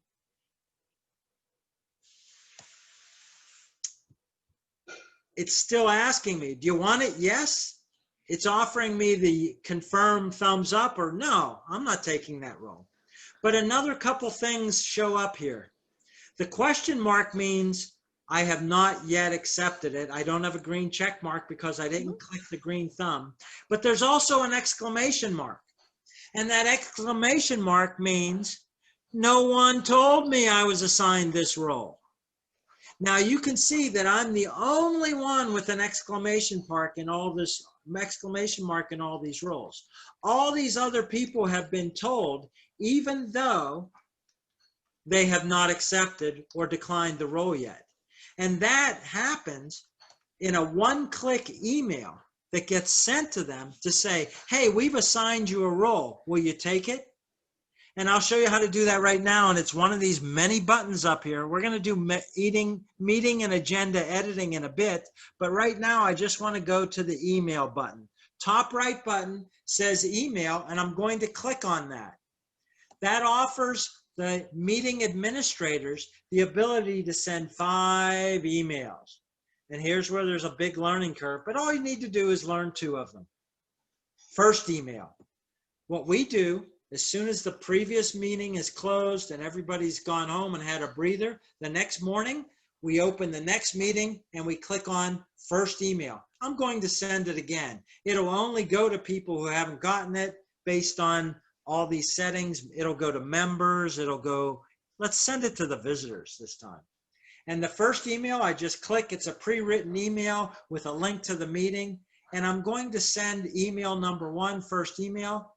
it's still asking me, do you want it? Yes. It's offering me the confirm thumbs up or no, I'm not taking that role. But another couple things show up here. The question mark means I have not yet accepted it. I don't have a green check mark because I didn't click the green thumb. But there's also an exclamation mark. And that exclamation mark means no one told me I was assigned this role. Now you can see that I'm the only one with an exclamation mark in all these roles. All these other people have been told, even though they have not accepted or declined the role yet. And that happens in a one-click email that gets sent to them to say, hey, we've assigned you a role. Will you take it? And I'll show you how to do that right now. And it's one of these many buttons up here. We're going to do meeting and agenda editing in a bit. But right now, I just want to go to the email button. Top right button says email, and I'm going to click on that. That offers the meeting administrators the ability to send 5 emails. And here's where there's a big learning curve, but all you need to do is learn 2 of them. First email. What we do, as soon as the previous meeting is closed and everybody's gone home and had a breather, the next morning, we open the next meeting and we click on first email. I'm going to send it again. It'll only go to people who haven't gotten it based on all these settings. It'll go to members. It'll go, let's send it to the visitors this time. And the first email, I just click. It's a pre-written email with a link to the meeting. And I'm going to send email number 1, first email.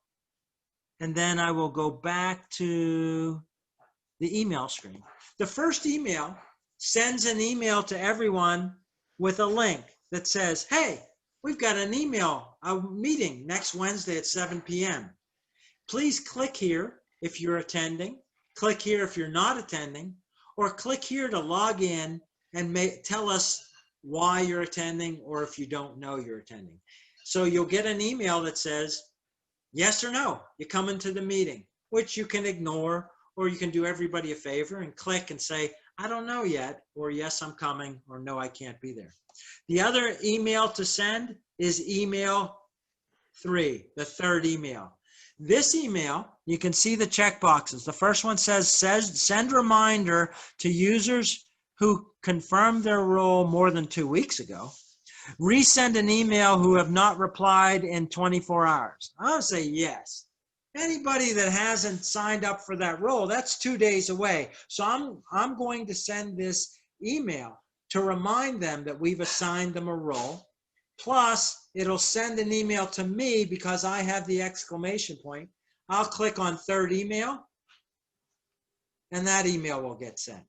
And then I will go back to the email screen. The first email sends an email to everyone with a link that says, hey, we've got an email, a meeting next Wednesday at 7 p.m. Please click here if you're attending, click here if you're not attending, or click here to log in and tell us why you're attending or if you don't know you're attending. So you'll get an email that says, yes or no, you come into the meeting, which you can ignore, or you can do everybody a favor and click and say, I don't know yet, or yes, I'm coming, or no, I can't be there. The other email to send is email 3, the third email. This email, you can see the check boxes. The first one says send reminder to users who confirmed their role more than 2 weeks ago. Resend an email who have not replied in 24 hours. I'll say yes. Anybody that hasn't signed up for that role, that's 2 days away. So I'm going to send this email to remind them that we've assigned them a role. Plus, it'll send an email to me because I have the exclamation point. I'll click on third email, and that email will get sent.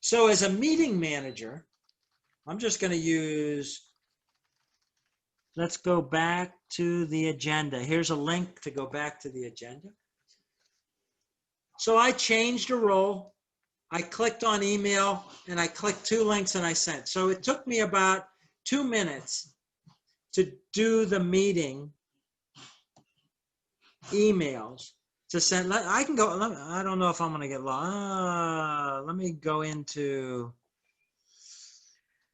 So as a meeting manager, I'm just going to use, let's go back to the agenda. Here's a link to go back to the agenda. So I changed a role. I clicked on email, and I clicked 2 links, and I sent. So it took me about 2 minutes to do the meeting emails to send. I can go, I don't know if I'm going to get lost. Let me go into,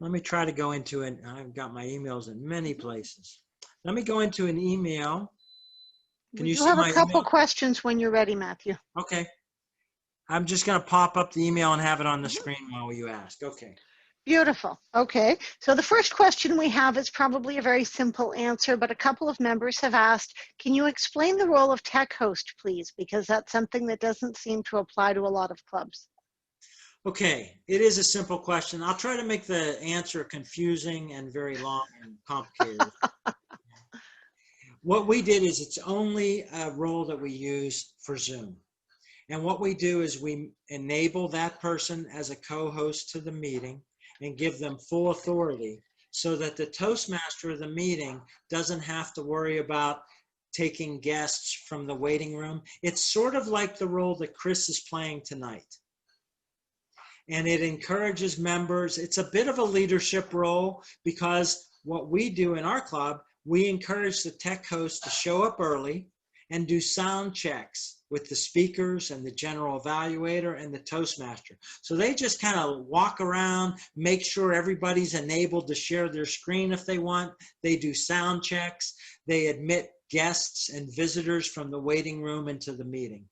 let me try to go into it. I've got my emails in many places. Let me go into an email. Can We you do see have a my couple email? questions when you're ready, Matthew. Okay. I'm just going to pop up the email and have it on the Mhm. screen while you ask. Okay. Beautiful. Okay. So the first question we have is probably a very simple answer, but a couple of members have asked, can you explain the role of tech host, please? Because that's something that doesn't seem to apply to a lot of clubs. Okay. It is a simple question. I'll try to make the answer confusing and very long and complicated. What we did is it's only a role that we use for Zoom. And what we do is we enable that person as a co-host to the meeting and give them full authority so that the Toastmaster of the meeting doesn't have to worry about taking guests from the waiting room. It's sort of like the role that Chris is playing tonight. And it encourages members. It's a bit of a leadership role because what we do in our club, we encourage the tech host to show up early and do sound checks with the speakers and the general evaluator and the Toastmaster. So they just kind of walk around, make sure everybody's enabled to share their screen if they want. They do sound checks. They admit guests and visitors from the waiting room into the meeting.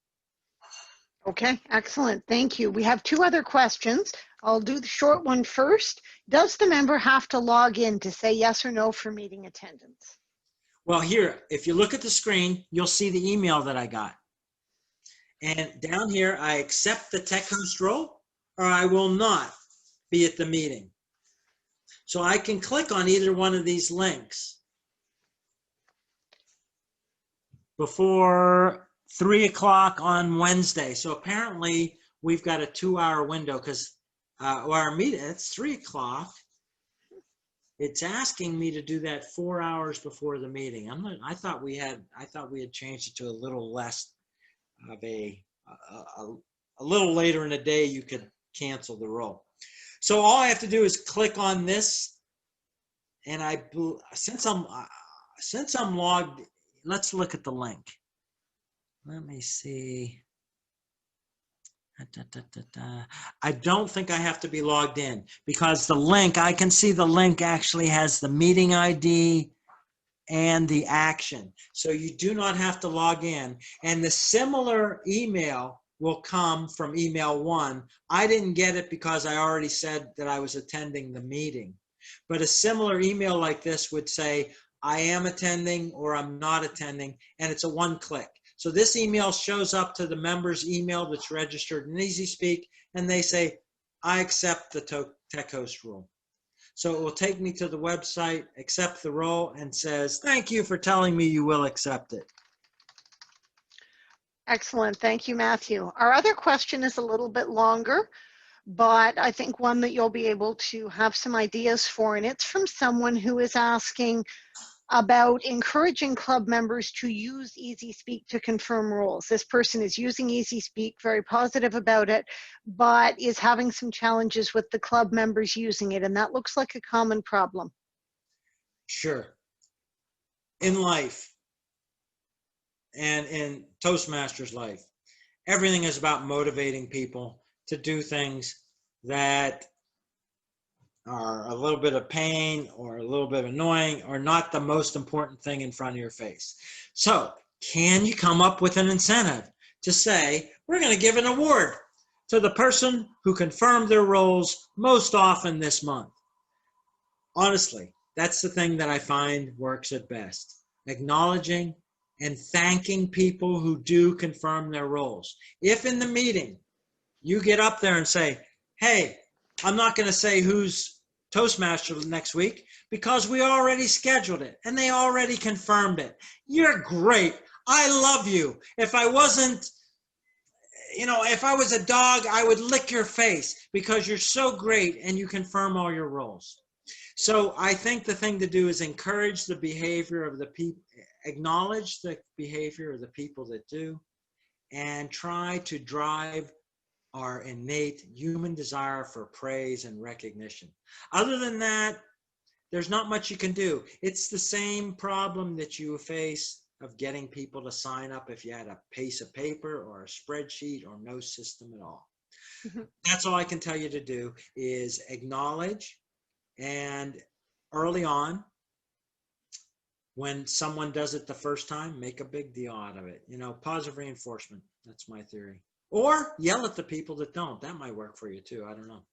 Okay, excellent. Thank you. We have two other questions. I'll do the short one first. Does the member have to log in to say yes or no for meeting attendance? Well, here, if you look at the screen, you'll see the email that I got. And down here, I accept the tech host role or I will not be at the meeting. So I can click on either one of these links before 3 o'clock on Wednesday. So apparently we've got a 2-hour window because our meeting, it's 3 o'clock. It's asking me to do that 4 hours before the meeting. I thought we had changed it to a little less of a little later in the day you could cancel the role. So all I have to do is click on this, and since I'm logged, let's look at the link. Let me see. I don't think I have to be logged in because the link, I can see the link actually has the meeting ID and the action. So you do not have to log in. And the similar email will come from email 1. I didn't get it because I already said that I was attending the meeting. But a similar email like this would say, I am attending or I'm not attending, and it's a one-click. So this email shows up to the member's email that's registered in Easyspeak, and they say, I accept the tech host role. So it will take me to the website, accept the role, and says, thank you for telling me you will accept it. Excellent. Thank you, Matthew. Our other question is a little bit longer, but I think one that you'll be able to have some ideas for. And it's from someone who is asking about encouraging club members to use Easyspeak to confirm roles. This person is using Easyspeak, very positive about it, but is having some challenges with the club members using it. And that looks like a common problem. Sure. In life and in Toastmasters life, everything is about motivating people to do things that are a little bit of pain or a little bit annoying or not the most important thing in front of your face. So can you come up with an incentive to say, we're going to give an award to the person who confirmed their roles most often this month? Honestly, that's the thing that I find works at best. Acknowledging and thanking people who do confirm their roles. If in the meeting you get up there and say, hey, I'm not going to say who's Toastmaster next week because we already scheduled it and they already confirmed it. You're great. I love you. If I wasn't, if I was a dog, I would lick your face because you're so great and you confirm all your roles. So I think the thing to do is encourage the behavior of the people, acknowledge the behavior of the people that do, and try to drive our innate human desire for praise and recognition. Other than that, there's not much you can do. It's the same problem that you face of getting people to sign up if you had a piece of paper or a spreadsheet or no system at all. Mm-hmm. That's all I can tell you to do is acknowledge And early on, when someone does it the first time, make a big deal out of it. You know, positive reinforcement. That's my theory. Or yell at the people that don't. That might work for you too. I don't know.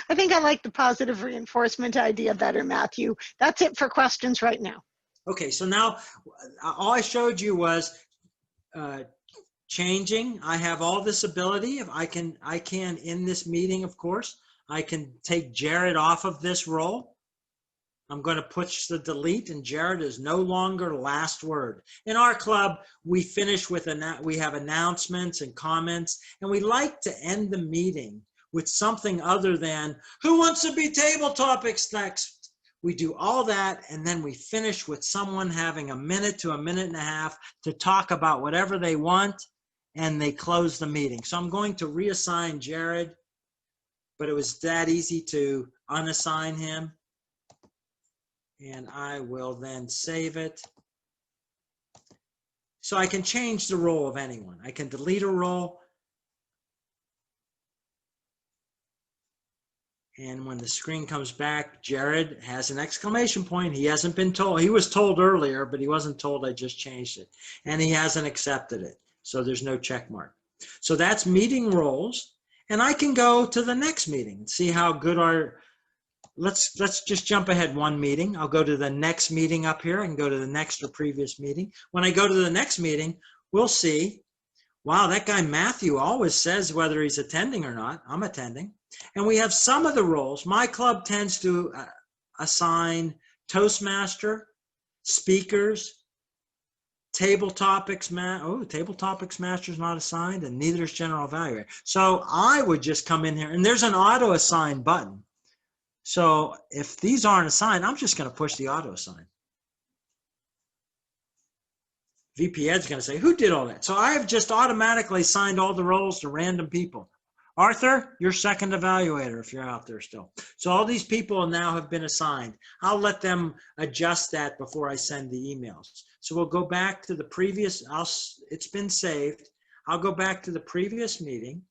I think I like the positive reinforcement idea better, Matthew. That's it for questions right now. Okay, so now all I showed you was changing. I have all this ability. If I can in this meeting, of course, I can take Jared off of this role. I'm going to push the delete, and Jared is no longer last word. In our club, we finish with we have announcements and comments, and we like to end the meeting with something other than who wants to be table topics next. We do all that, and then we finish with someone having a minute to a minute and a half to talk about whatever they want, and they close the meeting. So I'm going to reassign Jared, but it was that easy to unassign him. And I will then save it. So I can change the role of anyone. I can delete a role. And when the screen comes back, Jared has an exclamation point. He hasn't been told. He was told earlier, but he wasn't told I just changed it. And he hasn't accepted it. So there's no check mark. So that's meeting roles. And I can go to the next meeting and see how good our, let's just jump ahead one meeting. I'll go to the next meeting up here and go to the next or previous meeting. When I go to the next meeting, we'll see, wow, that guy Matthew always says whether he's attending or not. I'm attending. And we have some of the roles. My club tends to assign Toastmaster, speakers, table topics. Table topics master is not assigned, and neither is general evaluator. So I would just come in here, and there's an auto assign button. So if these aren't assigned, I'm just going to push the auto assign. VP Ed's going to say, who did all that? So I have just automatically assigned all the roles to random people. Arthur, you're second evaluator if you're out there still. So all these people now have been assigned. I'll let them adjust that before I send the emails. So we'll go back to the previous, it's been saved. I'll go back to the previous meeting.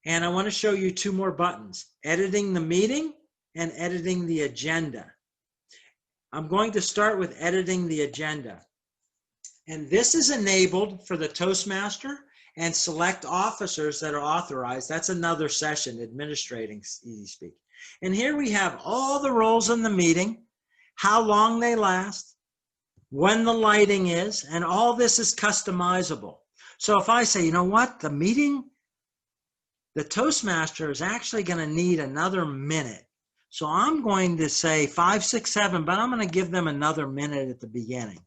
And I want to show you two more buttons, editing the meeting and editing the agenda. I'm going to start with editing the agenda. And this is enabled for the Toastmaster and select officers that are authorized. That's another session, administrating Easyspeak. And here we have all the roles in the meeting, how long they last, when the lighting is, and all this is customizable. So if I say, you know what, the meeting, the Toastmaster is actually going to need another minute. So I'm going to say 5, 6, 7, but I'm going to give them another minute at the beginning,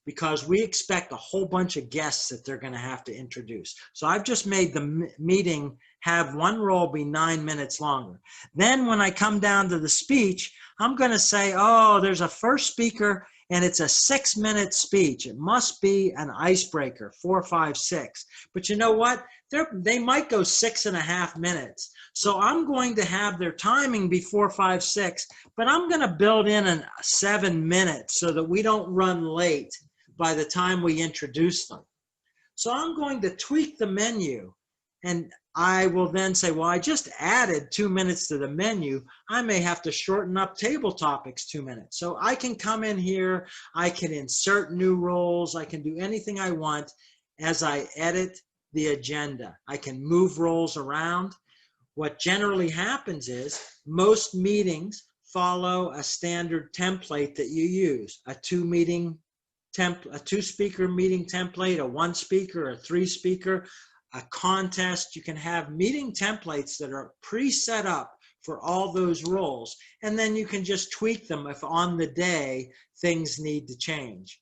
because we expect a whole bunch of guests that they're going to have to introduce. So I've just made the meeting have one role be 9 minutes longer. Then when I come down to the speech, I'm going to say, oh, there's a first speaker and it's a 6-minute speech. It must be an icebreaker, 4, 5, 6. But you know what? They might go 6.5 minutes. So I'm going to have their timing be 4, 5, 6, but I'm going to build in a 7 minutes so that we don't run late by the time we introduce them. So I'm going to tweak the menu, and I will then say, well, I just added 2 minutes to the menu. I may have to shorten up table topics 2 minutes. So I can come in here, I can insert new roles, I can do anything I want as I edit the agenda. I can move roles around. What generally happens is most meetings follow a standard template that you use, a 2-speaker meeting template, a 1-speaker, a 3-speaker, a contest. You can have meeting templates that are pre-set up for all those roles, and then you can just tweak them if on the day things need to change.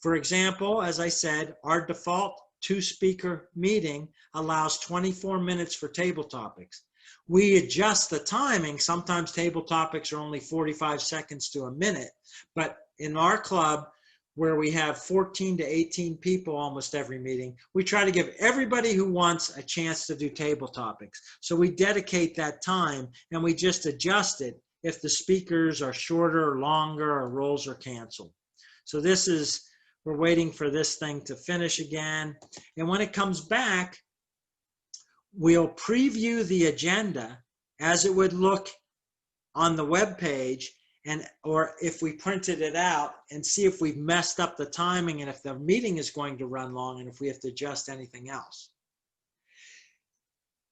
For example, as I said, our default 2-speaker meeting allows 24 minutes for table topics. We adjust the timing. Sometimes table topics are only 45 seconds to a minute, but in our club, where we have 14 to 18 people almost every meeting, we try to give everybody who wants a chance to do table topics. So we dedicate that time, and we just adjust it if the speakers are shorter or longer or roles are canceled. So this is, we're waiting for this thing to finish again. And when it comes back, we'll preview the agenda as it would look on the web page, and or if we printed it out, and see if we've messed up the timing and if the meeting is going to run long and if we have to adjust anything else.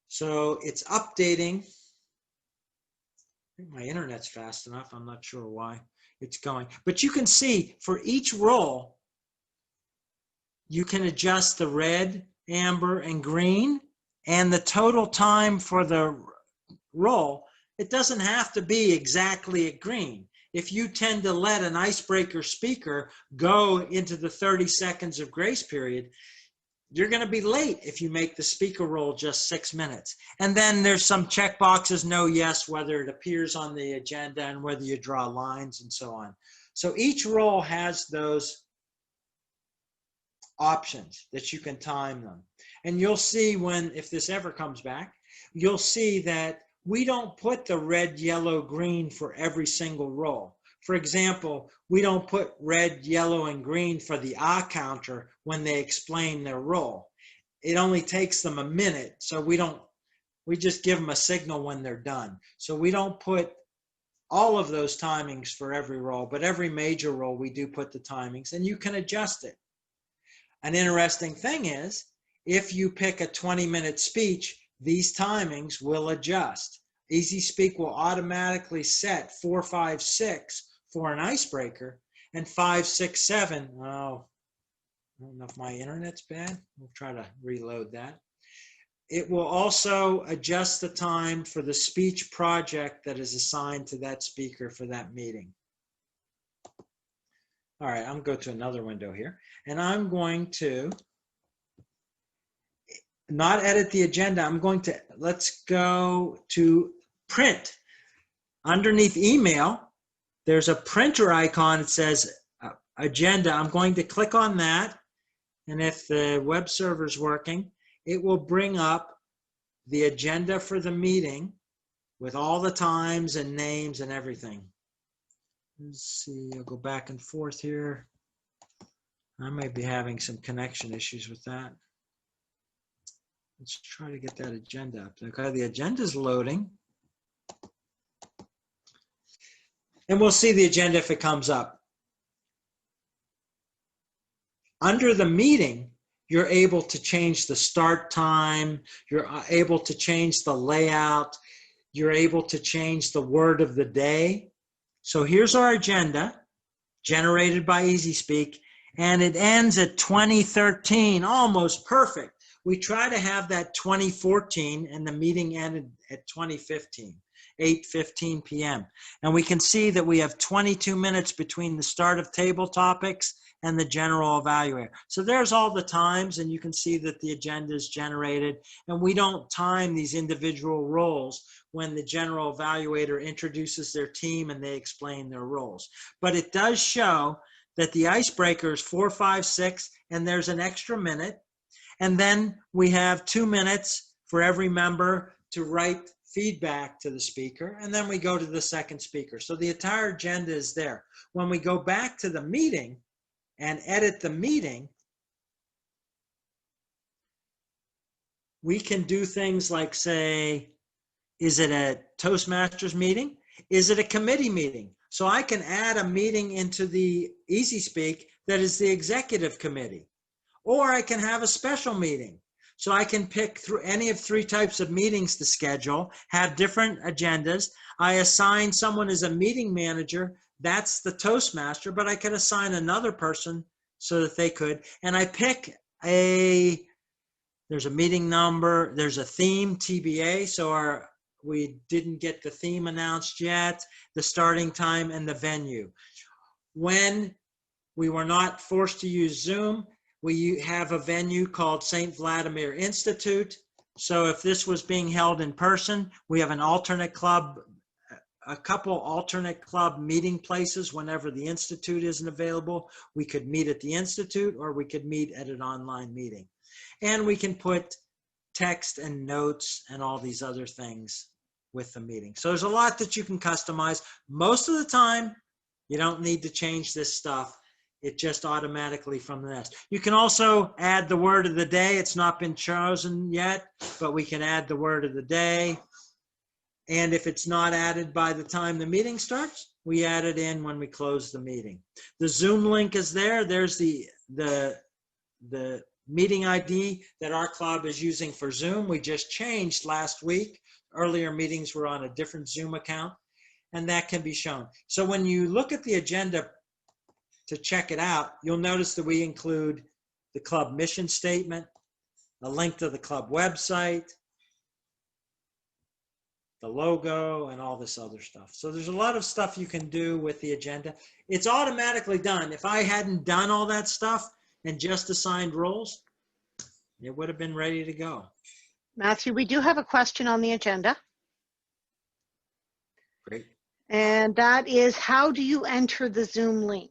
So it's updating. I think my internet's fast enough. I'm not sure why it's going. But you can see for each role, you can adjust the red, amber, and green, and the total time for the role. It doesn't have to be exactly at green. If you tend to let an icebreaker speaker go into the 30 seconds of grace period, you're going to be late if you make the speaker role just 6 minutes. And then there's some check boxes, no, yes, whether it appears on the agenda and whether you draw lines and so on. So each role has those options that you can time them. And you'll see when, if this ever comes back, you'll see that we don't put the red, yellow, green for every single role. For example, we don't put red, yellow, and green for the ah counter when they explain their role. It only takes them a minute, so we just give them a signal when they're done. So we don't put all of those timings for every role, but every major role we do put the timings, and you can adjust it. An interesting thing is, if you pick a 20-minute speech, these timings will adjust. Easyspeak will automatically set 4, 5, 6 for an icebreaker, and 5, 6, 7. Oh, I don't know if my internet's bad. We'll try to reload that. It will also adjust the time for the speech project that is assigned to that speaker for that meeting. All right, I'm going to go to another window here, and I'm going to not edit the agenda. I'm going to, let's go to print. Underneath email, there's a printer icon. It says agenda. I'm going to click on that. And if the web server is working, it will bring up the agenda for the meeting with all the times and names and everything. Let's see, I'll go back and forth here. I might be having some connection issues with that. Let's try to get that agenda up. Okay, the agenda is loading. And we'll see the agenda if it comes up. Under the meeting, you're able to change the start time. You're able to change the layout. You're able to change the word of the day. So here's our agenda generated by Easyspeak, and it ends at 2013, almost perfect. We try to have that 2014, and the meeting ended at 2015, 8:15 p.m. And we can see that we have 22 minutes between the start of table topics and the general evaluator. So there's all the times, and you can see that the agenda is generated, and we don't time these individual roles when the general evaluator introduces their team and they explain their roles. But it does show that the icebreaker is 4, 5, 6, and there's an extra minute. And then we have 2 minutes for every member to write feedback to the speaker, and then we go to the second speaker. So the entire agenda is there. When we go back to the meeting and edit the meeting, we can do things like say, is it a Toastmasters meeting? Is it a committee meeting? So I can add a meeting into the Easyspeak that is the executive committee. Or I can have a special meeting. So I can pick through any of 3 types of meetings to schedule, have different agendas. I assign someone as a meeting manager. That's the Toastmaster, but I could assign another person so that they could. And I pick there's a meeting number, there's a theme, TBA. So we didn't get the theme announced yet, the starting time, and the venue. When we were not forced to use Zoom, we have a venue called St. Vladimir Institute. So if this was being held in person, we have an alternate club, a couple alternate club meeting places whenever the Institute isn't available. We could meet at the Institute, or we could meet at an online meeting. And we can put text and notes and all these other things with the meeting. So there's a lot that you can customize. Most of the time, you don't need to change this stuff. It just automatically from the nest. You can also add the word of the day. It's not been chosen yet, but we can add the word of the day. And if it's not added by the time the meeting starts, we add it in when we close the meeting. The Zoom link is there. There's the meeting ID that our club is using for Zoom. We just changed last week. Earlier meetings were on a different Zoom account, and that can be shown. So when you look at the agenda to check it out, you'll notice that we include the club mission statement, a link to the club website, the logo, and all this other stuff. So there's a lot of stuff you can do with the agenda. It's automatically done. If I hadn't done all that stuff and just assigned roles, it would have been ready to go. Matthew, we do have a question on the agenda, Great. and that is, how do you enter the Zoom link?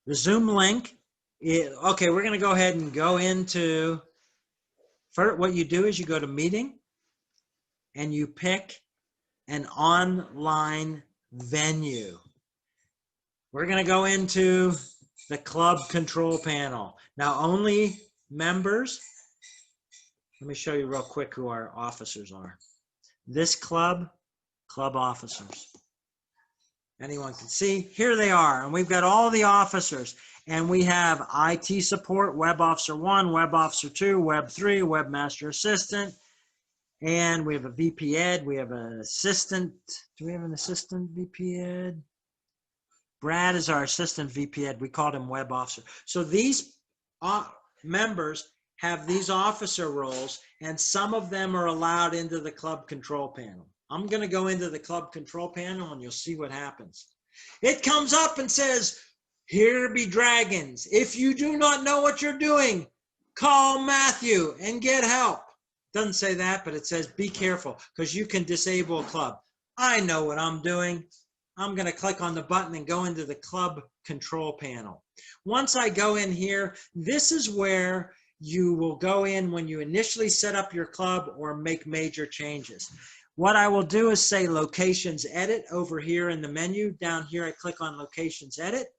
The Zoom link, okay, we're going to go ahead and go into, first, what you do is you go to meeting and you pick an online venue. We're going to go into the club control panel. Now, only members, let me show you real quick who our officers are. This club officers. Anyone can see, here they are, and we've got all the officers, and we have IT support, Web Officer 1, Web Officer 2, Web 3, Webmaster Assistant, and we have a VP Ed, we have an assistant. Do we have an assistant VP Ed? Brad is our assistant VP Ed. We called him Web Officer. So these members have these officer roles, and some of them are allowed into the club control panel. I'm going to go into the club control panel and you'll see what happens. It comes up and says, "Here be dragons. If you do not know what you're doing, call Matthew and get help." Doesn't say that, but it says, "Be careful because you can disable a club." I know what I'm doing. I'm going to click on the button and go into the club control panel. Once I go in here, this is where you will go in when you initially set up your club or make major changes. What I will do is say locations edit over here in the menu. Down here, I click on locations edit,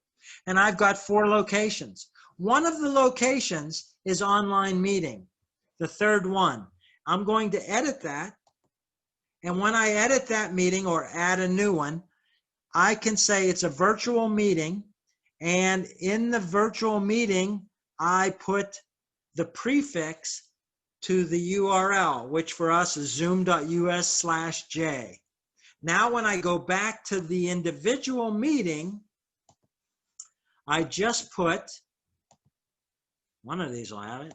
and I've got 4 locations. One of the locations is online meeting, the third one. I'm going to edit that, and when I edit that meeting or add a new one, I can say it's a virtual meeting, and in the virtual meeting, I put the prefix to the URL, which for us is zoom.us/J. Now, when I go back to the individual meeting, I just put, one of these will have it.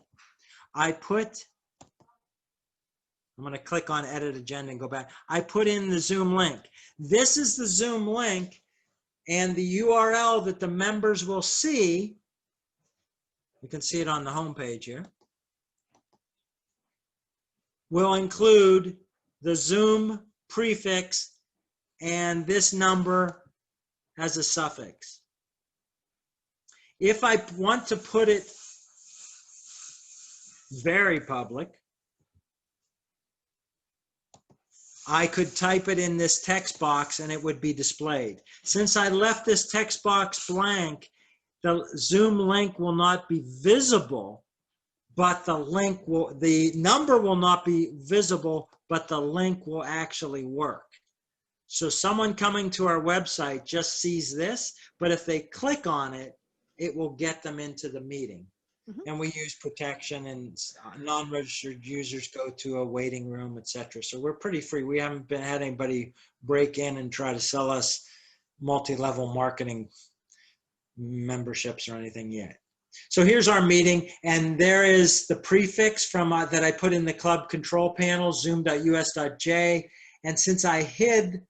I'm going to click on edit agenda and go back. I put in the Zoom link. This is the Zoom link, and the URL that the members will see, you can see it on the home page here, will include the Zoom prefix and this number as a suffix. If I want to put it very public, I could type it in this text box and it would be displayed. Since I left this text box blank, the Zoom link will not be visible, but the number will not be visible, but the link will actually work. So someone coming to our website just sees this, but if they click on it, it will get them into the meeting. Mm-hmm. And we use protection, and non-registered users go to a waiting room, etc. So we're pretty free. We haven't had anybody break in and try to sell us multi-level marketing memberships or anything yet. So here's our meeting, and there is the prefix from that I put in the club control panel, zoom.us.j. And since I hid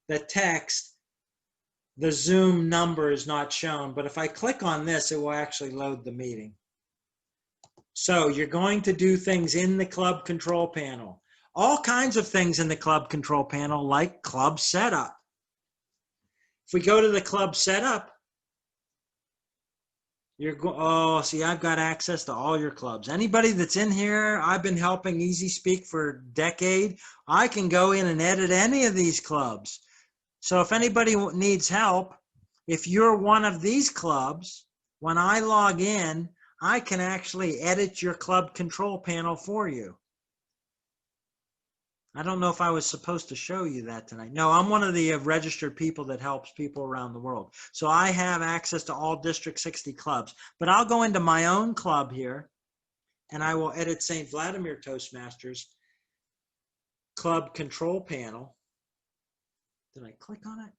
the text, the Zoom number is not shown. But if I click on this, it will actually load the meeting. So you're going to do things in the club control panel. All kinds of things in the club control panel, like club setup. If we go to the club setup, see, I've got access to all your clubs. Anybody that's in here, I've been helping Easyspeak for a decade. I can go in and edit any of these clubs. So if anybody needs help, if you're one of these clubs, when I log in, I can actually edit your club control panel for you. I don't know if I was supposed to show you that tonight. No, I'm one of the registered people that helps people around the world. So I have access to all District 60 clubs, but I'll go into my own club here and I will edit St. Vladimir Toastmasters club control panel. Did I click on it?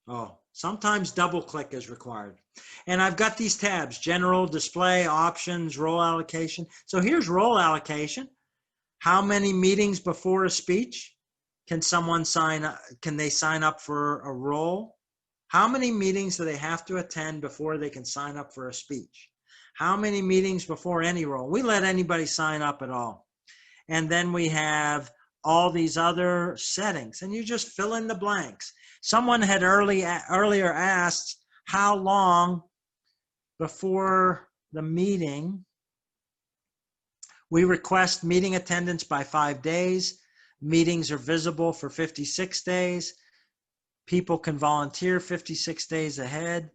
Oh, sometimes double click is required. And I've got these tabs: general, display, options, role allocation. So here's role allocation. How many meetings before a speech can someone sign up? Can they sign up for a role? How many meetings do they have to attend before they can sign up for a speech? How many meetings before any role? We let anybody sign up at all. And then we have all these other settings, and you just fill in the blanks. Someone had earlier asked how long before the meeting. We request meeting attendance by 5 days. Meetings are visible for 56 days. People can volunteer 56 days ahead.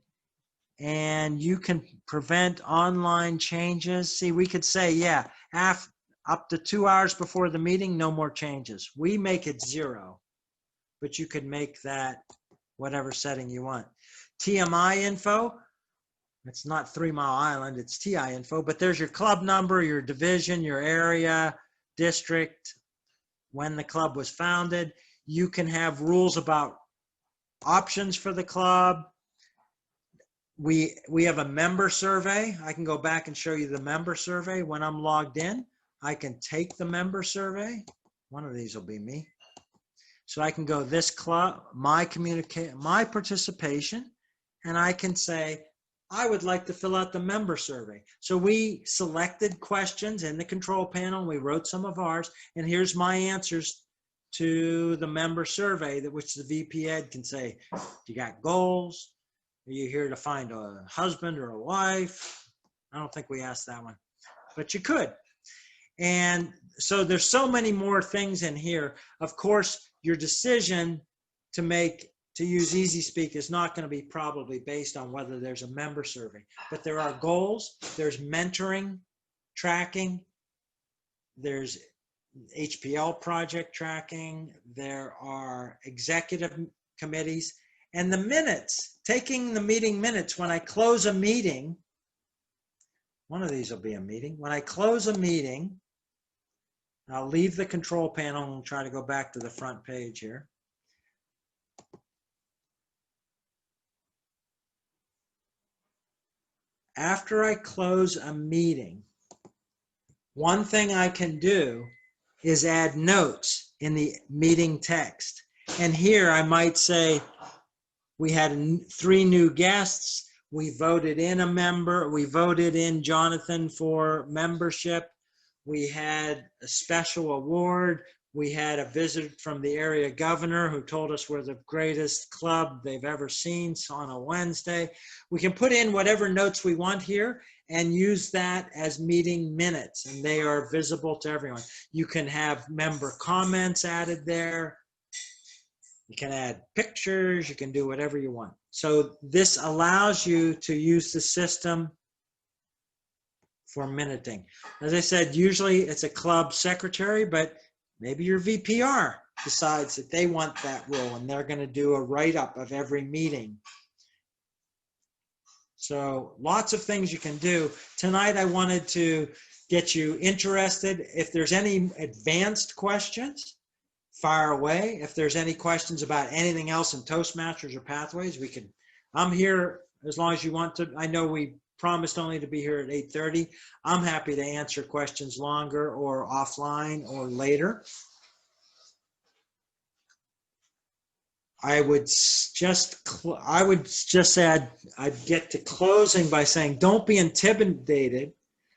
And you can prevent online changes. See, we could say, yeah, up to 2 hours before the meeting, no more changes. We make it 0, but you could make that whatever setting you want. TMI info, it's not 3 Mile Island, it's TI info, but there's your club number, your division, your area, district, when the club was founded. You can have rules about options for the club. We have a member survey. I can go back and show you the member survey. When I'm logged in, I can take the member survey. One of these will be me. So I can go this club, my participation, and I can say, I would like to fill out the member survey. So we selected questions in the control panel. We wrote some of ours, and here's my answers to the member survey, that which the VP Ed can say, you got goals? Are you here to find a husband or a wife? I don't think we asked that one, but you could. And so there's so many more things in here. Of course, your decision to use Easyspeak is not going to be probably based on whether there's a member survey, but there are goals, there's mentoring, tracking, there's HPL project tracking, there are executive committees, and the minutes, taking the meeting minutes. When I close a meeting, one of these will be a meeting. When I close a meeting, I'll leave the control panel and try to go back to the front page here. After I close a meeting, one thing I can do is add notes in the meeting text. And here I might say, we had 3 new guests. We voted in a member. We voted in Jonathan for membership. We had a special award. We had a visit from the area governor who told us we're the greatest club they've ever seen on a Wednesday. We can put in whatever notes we want here and use that as meeting minutes, and they are visible to everyone. You can have member comments added there. You can add pictures. You can do whatever you want. So this allows you to use the system for minuting. As I said, usually it's a club secretary, but maybe your VPR decides that they want that role and they're going to do a write-up of every meeting. So lots of things you can do. Tonight I wanted to get you interested. If there's any advanced questions, fire away. If there's any questions about anything else in Toastmasters or Pathways, I'm here as long as you want to. I know we promised only to be here at 8:30. I'm happy to answer questions longer or offline or later. I would just say I'd get to closing by saying, don't be intimidated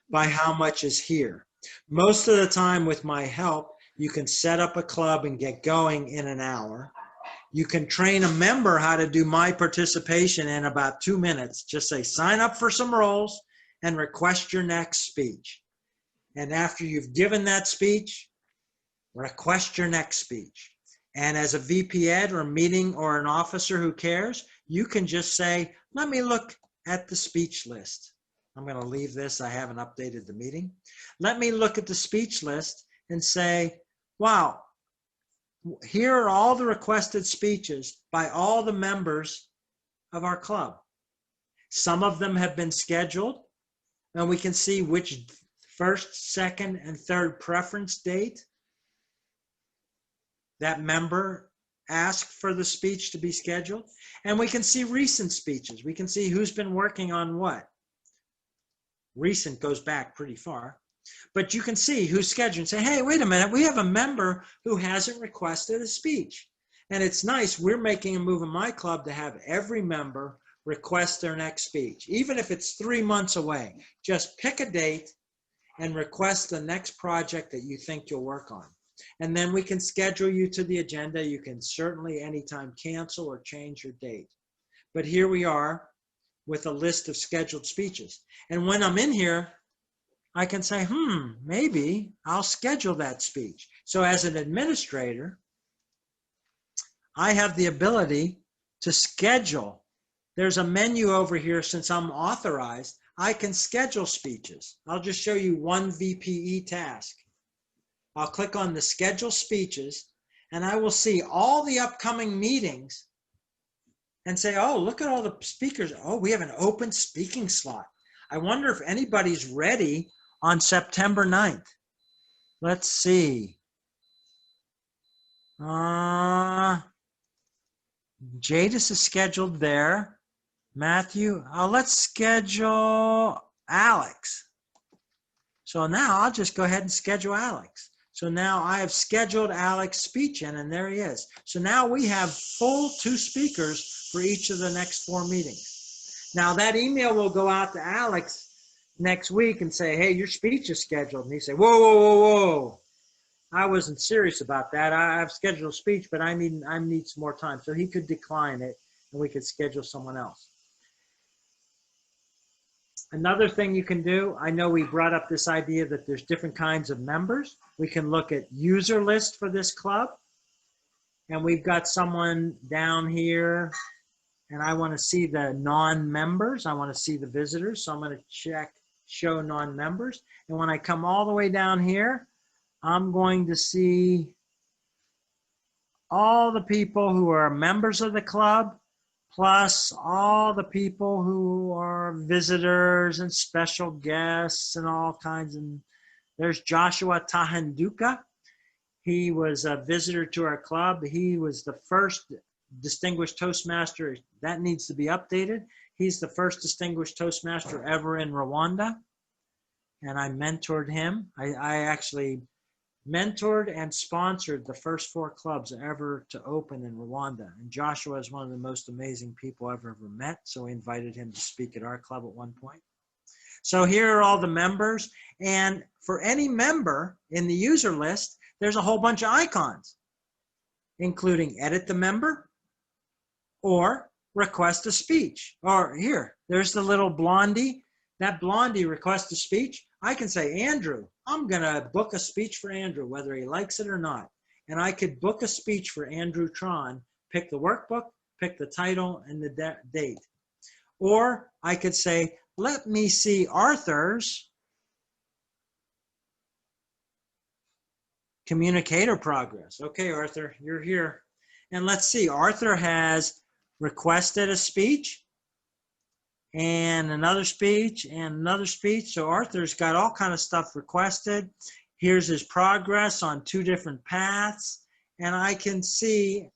by how much is here. Most of the time with my help, you can set up a club and get going in an hour. You can train a member how to do my participation in about 2 minutes. Just say, sign up for some roles and request your next speech. And after you've given that speech, request your next speech. And as a VP Ed or meeting or an officer who cares, you can just say, let me look at the speech list. I'm going to leave this. I haven't updated the meeting. Let me look at the speech list and say, wow, here are all the requested speeches by all the members of our club. Some of them have been scheduled, and we can see which first, second, and third preference date that member asked for the speech to be scheduled. And we can see recent speeches. We can see who's been working on what. Recent goes back pretty far. But you can see who's scheduled and say, hey, wait a minute, we have a member who hasn't requested a speech. And it's nice, we're making a move in my club to have every member request their next speech. Even if it's 3 months away, just pick a date and request the next project that you think you'll work on. And then we can schedule you to the agenda. You can certainly anytime cancel or change your date. But here we are with a list of scheduled speeches. And when I'm in here, I can say, maybe I'll schedule that speech. So as an administrator, I have the ability to schedule. There's a menu over here. Since I'm authorized, I can schedule speeches. I'll just show you one VPE task. I'll click on the schedule speeches, and I will see all the upcoming meetings and say, oh, look at all the speakers. Oh, we have an open speaking slot. I wonder if anybody's ready on September 9th. Let's see. Jadis is scheduled there. Matthew, let's schedule Alex. So now I'll just go ahead and schedule Alex. So now I have scheduled Alex's speech in, and there he is. So now we have full 2 speakers for each of the next 4 meetings. Now that email will go out to Alex next week and say, hey, your speech is scheduled. And he say, whoa, whoa, whoa, whoa. I wasn't serious about that. I've scheduled a speech, but I need some more time. So he could decline it, and we could schedule someone else. Another thing you can do, I know we brought up this idea that there's different kinds of members. We can look at user list for this club. And we've got someone down here, and I want to see the non-members. I want to see the visitors. So I'm going to check show non-members. And when I come all the way down here, I'm going to see all the people who are members of the club, plus all the people who are visitors and special guests and all kinds. And there's Joshua Tahanduka. He was a visitor to our club. He was the first distinguished Toastmaster. That needs to be updated. He's the first distinguished Toastmaster ever in Rwanda. And I mentored him. I actually mentored and sponsored the first 4 clubs ever to open in Rwanda. And Joshua is one of the most amazing people I've ever met. So we invited him to speak at our club at one point. So here are all the members. And for any member in the user list, there's a whole bunch of icons, including edit the member or request a speech. Or here, there's the little blondie. That blondie request a speech. I can say, Andrew, I'm going to book a speech for Andrew, whether he likes it or not. And I could book a speech for Andrew Tron, pick the workbook, pick the title and the date. Or I could say, let me see Arthur's communicator progress. Okay, Arthur, you're here. And let's see, Arthur has requested a speech and another speech and another speech. So Arthur's got all kind of stuff requested. Here's his progress on 2 different paths. And I can see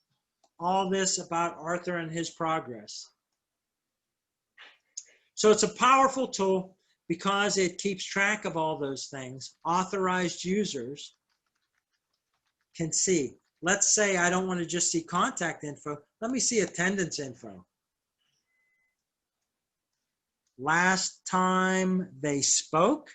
all this about Arthur and his progress. So it's a powerful tool because it keeps track of all those things. Authorized users can see. Let's say I don't want to just see contact info. Let me see attendance info. Last time they spoke,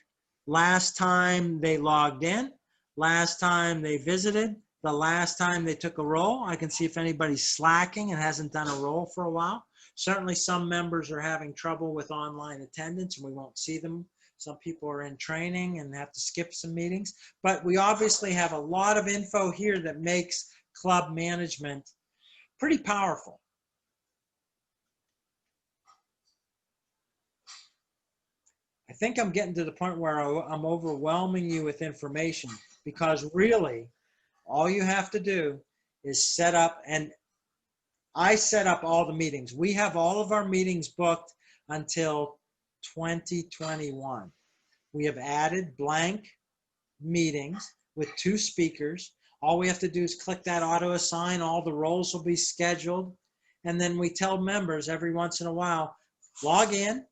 last time they logged in, last time they visited, the last time they took a role. I can see if anybody's slacking and hasn't done a role for a while. Certainly some members are having trouble with online attendance and we won't see them. Some people are in training and have to skip some meetings. But we obviously have a lot of info here that makes club management pretty powerful. I think I'm getting to the point where I'm overwhelming you with information, because really all you have to do is set up, and I set up all the meetings. We have all of our meetings booked until 2021. We have added blank meetings with 2 speakers. All we have to do is click that auto assign. All the roles will be scheduled. And then we tell members every once in a while, log in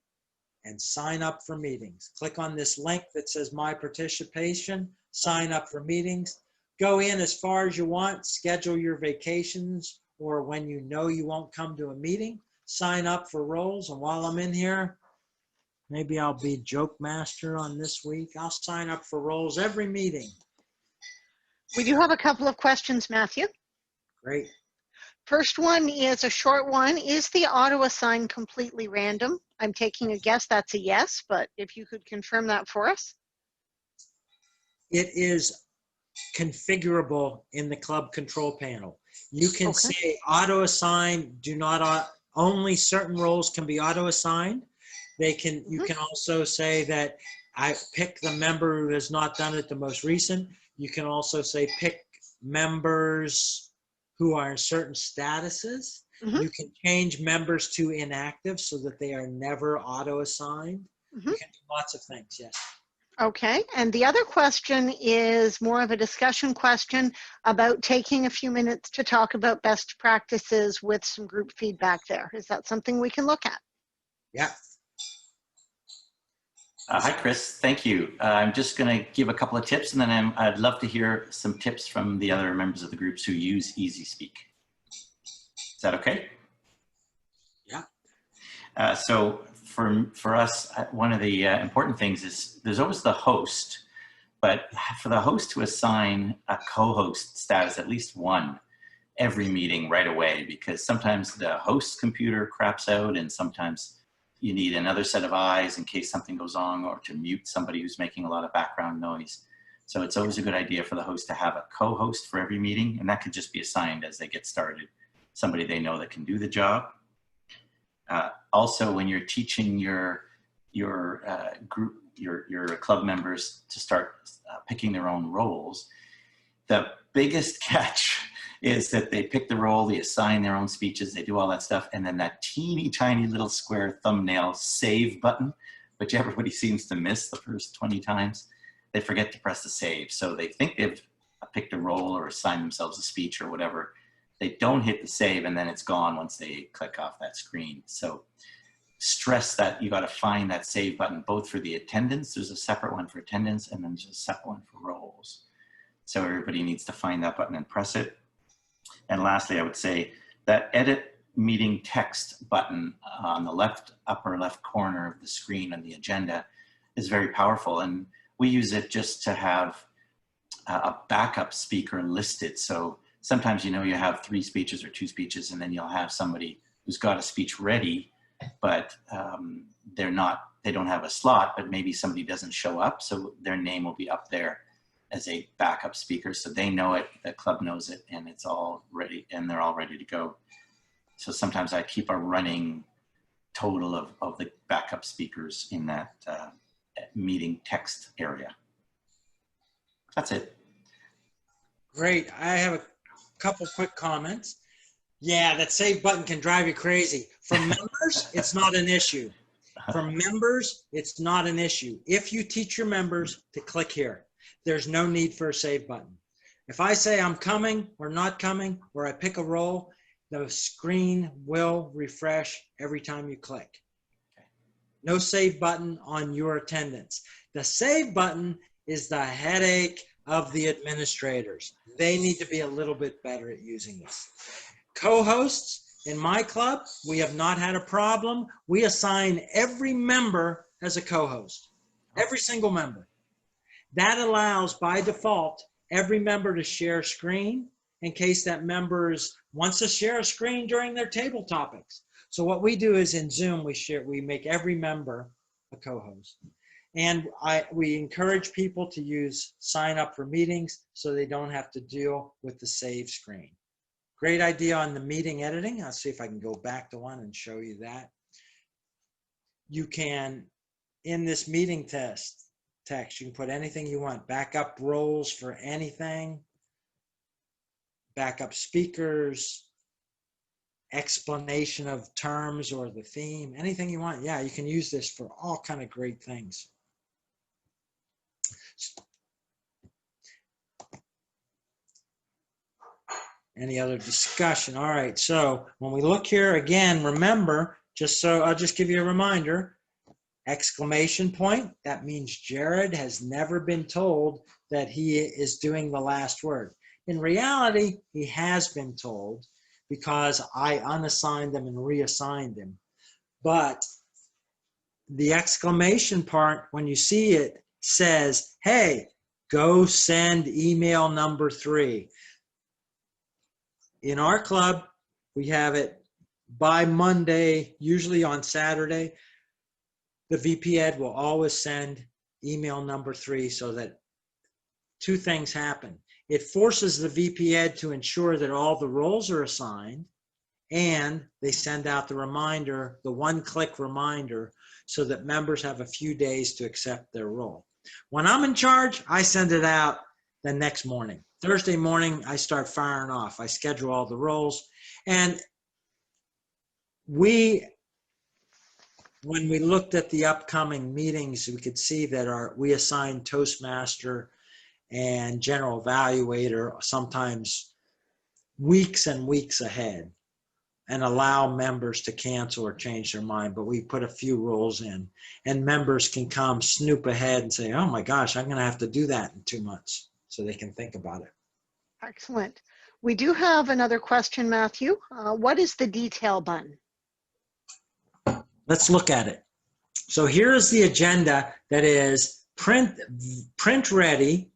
and sign up for meetings. Click on this link that says my participation, sign up for meetings. Go in as far as you want, schedule your vacations, or when you know you won't come to a meeting, sign up for roles. And while I'm in here, maybe I'll be joke master on this week. I'll sign up for roles every meeting. We do have a couple of questions, Matthew. Great. First one is a short one. Is the auto assign completely random? I'm taking a guess that's a yes, but if you could confirm that for us. It is configurable in the club control panel. You can Okay. say auto assign, only certain roles can be auto assigned. You can also say that I pick the member who has not done it the most recent. You can also say pick members who are in certain statuses. Mhm. You can change members to inactive so that they are never auto assigned. Mhm. You can do lots of things, yes. Okay, and the other question is more of a discussion question about taking a few minutes to talk about best practices with some group feedback there. Is that something we can look at? Yeah. Hi, Chris. Thank you. I'm just going to give a couple of tips, and then I'd love to hear some tips from the other members of the groups who use Easyspeak. Is that okay? Yeah. So for us, one of the important things is there's always the host, but for the host to assign a co-host status, at least one, every meeting right away, because sometimes the host's computer craps out and sometimes you need another set of eyes in case something goes on, or to mute somebody who's making a lot of background noise. So it's always a good idea for the host to have a co-host for every meeting, and that could just be assigned as they get started, somebody they know that can do the job. Also, when you're teaching your group, your club members to start picking their own roles, the biggest catch is that they pick the role, they assign their own speeches, they do all that stuff, and then that teeny tiny little square thumbnail save button, which everybody seems to miss the first 20 times, they forget to press the save. So they think they've picked a role or assigned themselves a speech or whatever. They don't hit the save, and then it's gone once they click off that screen. So stress that you got to find that save button, both for the attendance, there's a separate one for attendance, and then there's a separate one for roles. So everybody needs to find that button and press it. And lastly, I would say that edit meeting text button on the upper left corner of the screen on the agenda is very powerful. And we use it just to have a backup speaker listed. So sometimes, you have 3 speeches or 2 speeches, and then you'll have somebody who's got a speech ready, but they don't have a slot, but maybe somebody doesn't show up. So their name will be up there as a backup speaker. So they know it, the club knows it, and it's all ready, and they're all ready to go. So sometimes I keep a running total of the backup speakers in that meeting text area. That's it. Great. I have a couple quick comments. Yeah, that save button can drive you crazy. For members, it's not an issue. For members, it's not an issue. If you teach your members to click here, there's no need for a save button. If I say I'm coming or not coming, or I pick a role, the screen will refresh every time you click. No save button on your attendance. The save button is the headache of the administrators. They need to be a little bit better at using this. Co-hosts, in my club, we have not had a problem. We assign every member as a co-host, every single member. That allows, by default, every member to share screen in case that member wants to share a screen during their table topics. So what we do is in Zoom, we make every member a co-host. And we encourage people to sign up for meetings so they don't have to deal with the save screen. Great idea on the meeting editing. I'll see if I can go back to one and show you that. You can in this meeting text. You can put anything you want. Backup roles for anything. Backup speakers. Explanation of terms or the theme. Anything you want. Yeah, you can use this for all kind of great things. Any other discussion? All right, so when we look here again, remember, just so I'll just give you a reminder, exclamation point, that means Jared has never been told that he is doing the last word. In reality, he has been told because I unassigned them and reassigned them. But the exclamation part, when you see it, says, hey, go send email number 3. In our club, we have it by Monday, usually on Saturday. The VP Ed will always send email number 3 so that 2 things happen. It forces the VP Ed to ensure that all the roles are assigned, and they send out the reminder, the one-click reminder, so that members have a few days to accept their role. When I'm in charge, I send it out the next morning. Thursday morning, I start firing off. I schedule all the roles. And when we looked at the upcoming meetings, we could see that we assigned Toastmaster and General Evaluator sometimes weeks and weeks ahead and allow members to cancel or change their mind. But we put a few rules in, and members can come snoop ahead and say, oh my gosh, I'm going to have to do that in 2 months, so they can think about it. Excellent. We do have another question, Matthew. What is the detail button? Let's look at it. So here is the agenda that is print ready.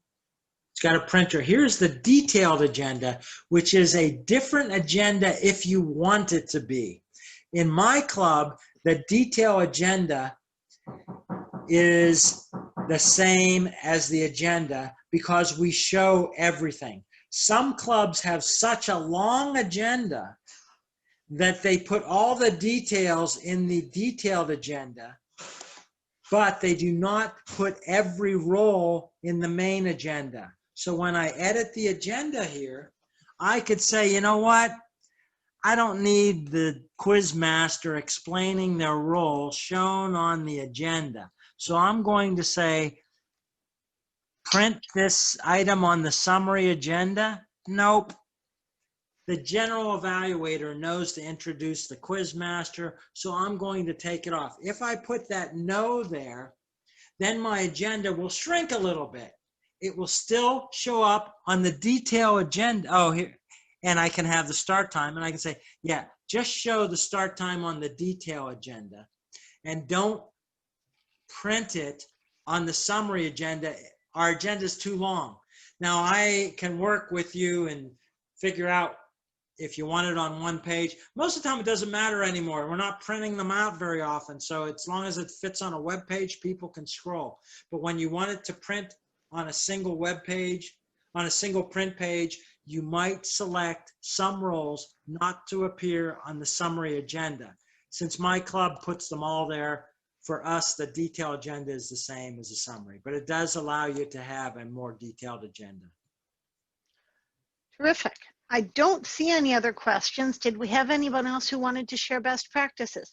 It's got a printer. Here's the detailed agenda, which is a different agenda if you want it to be. In my club, the detail agenda is the same as the agenda because we show everything. Some clubs have such a long agenda that they put all the details in the detailed agenda, but they do not put every role in the main agenda. So when I edit the agenda here, I could say, you know what? I don't need the quiz master explaining their role shown on the agenda. So I'm going to say, print this item on the summary agenda. Nope. The general evaluator knows to introduce the quiz master, so I'm going to take it off. If I put that no there, then my agenda will shrink a little bit. It will still show up on the detail agenda. Oh, here, and I can have the start time, and I can say, yeah, just show the start time on the detail agenda, and don't print it on the summary agenda. Our agenda is too long. Now I can work with you and figure out if you want it on one page. Most of the time it doesn't matter anymore. We're not printing them out very often. So as long as it fits on a web page, people can scroll. But when you want it to print on a single web page, on a single print page, you might select some roles not to appear on the summary agenda. Since my club puts them all there, for us, the detailed agenda is the same as the summary, but it does allow you to have a more detailed agenda. Terrific. I don't see any other questions. Did we have anyone else who wanted to share best practices?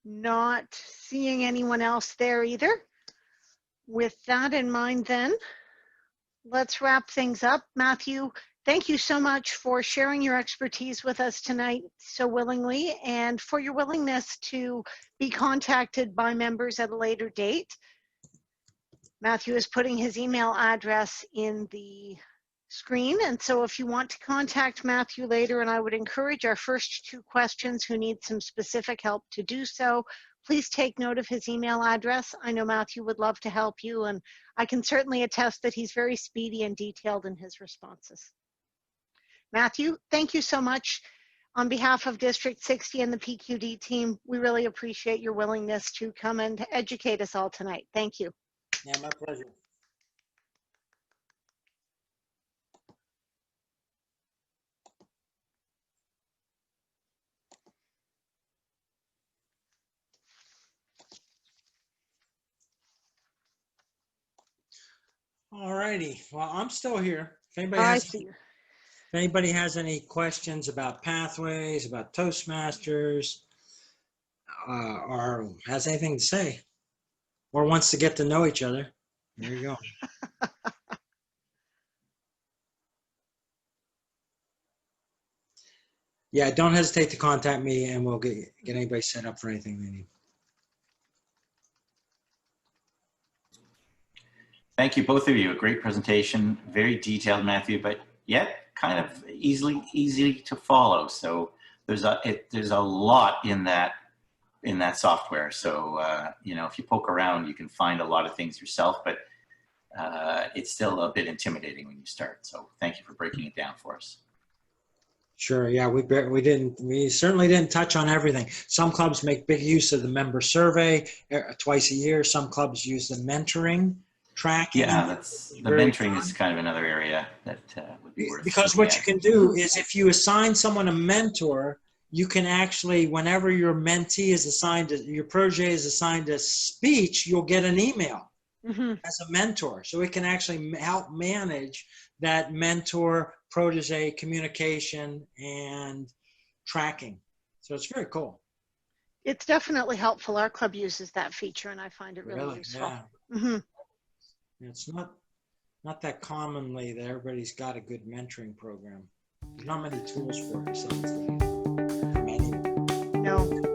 Not seeing anyone else there either. With that in mind then, let's wrap things up. Matthew, thank you so much for sharing your expertise with us tonight so willingly, and for your willingness to be contacted by members at a later date. Matthew is putting his email address in the screen, and so if you want to contact Matthew later, and I would encourage our first 2 questions who need some specific help to do so, please take note of his email address. I know Matthew would love to help you, and I can certainly attest that he's very speedy and detailed in his responses. Matthew, thank you so much. On behalf of District 60 and the PQD team, we really appreciate your willingness to come and educate us all tonight. Thank you. Yeah, my pleasure. righty. Well, I'm still here. If I see you. anybody has any questions about pathways, about Toastmasters, or has anything to say, or wants to get to know each other, there you go. Yeah, don't hesitate to contact me, and we'll get anybody set up for anything they need. Thank you, both of you. A great presentation, very detailed, Matthew, but yet kind of easy to follow. So there's a lot in that software. So you know, if you poke around, you can find a lot of things yourself, but it's still a bit intimidating when you start. So thank you for breaking it down for us. Sure. Yeah, we certainly didn't touch on everything. Some clubs make big use of the member survey twice a year. Some clubs use the mentoring tracking. Yeah, the mentoring is kind of another area that would be worth because looking what you at. can do is if you assign someone a mentor, you can actually, whenever your mentee is assigned, your protege is assigned a speech, you'll get an email as a mentor. So it can actually help manage that mentor protege communication and tracking. So it's very cool. It's definitely helpful. Our club uses that feature, and I find it really useful. Yeah. It's not that commonly that everybody's got a good mentoring program. There's not many tools for it besides the manual. No.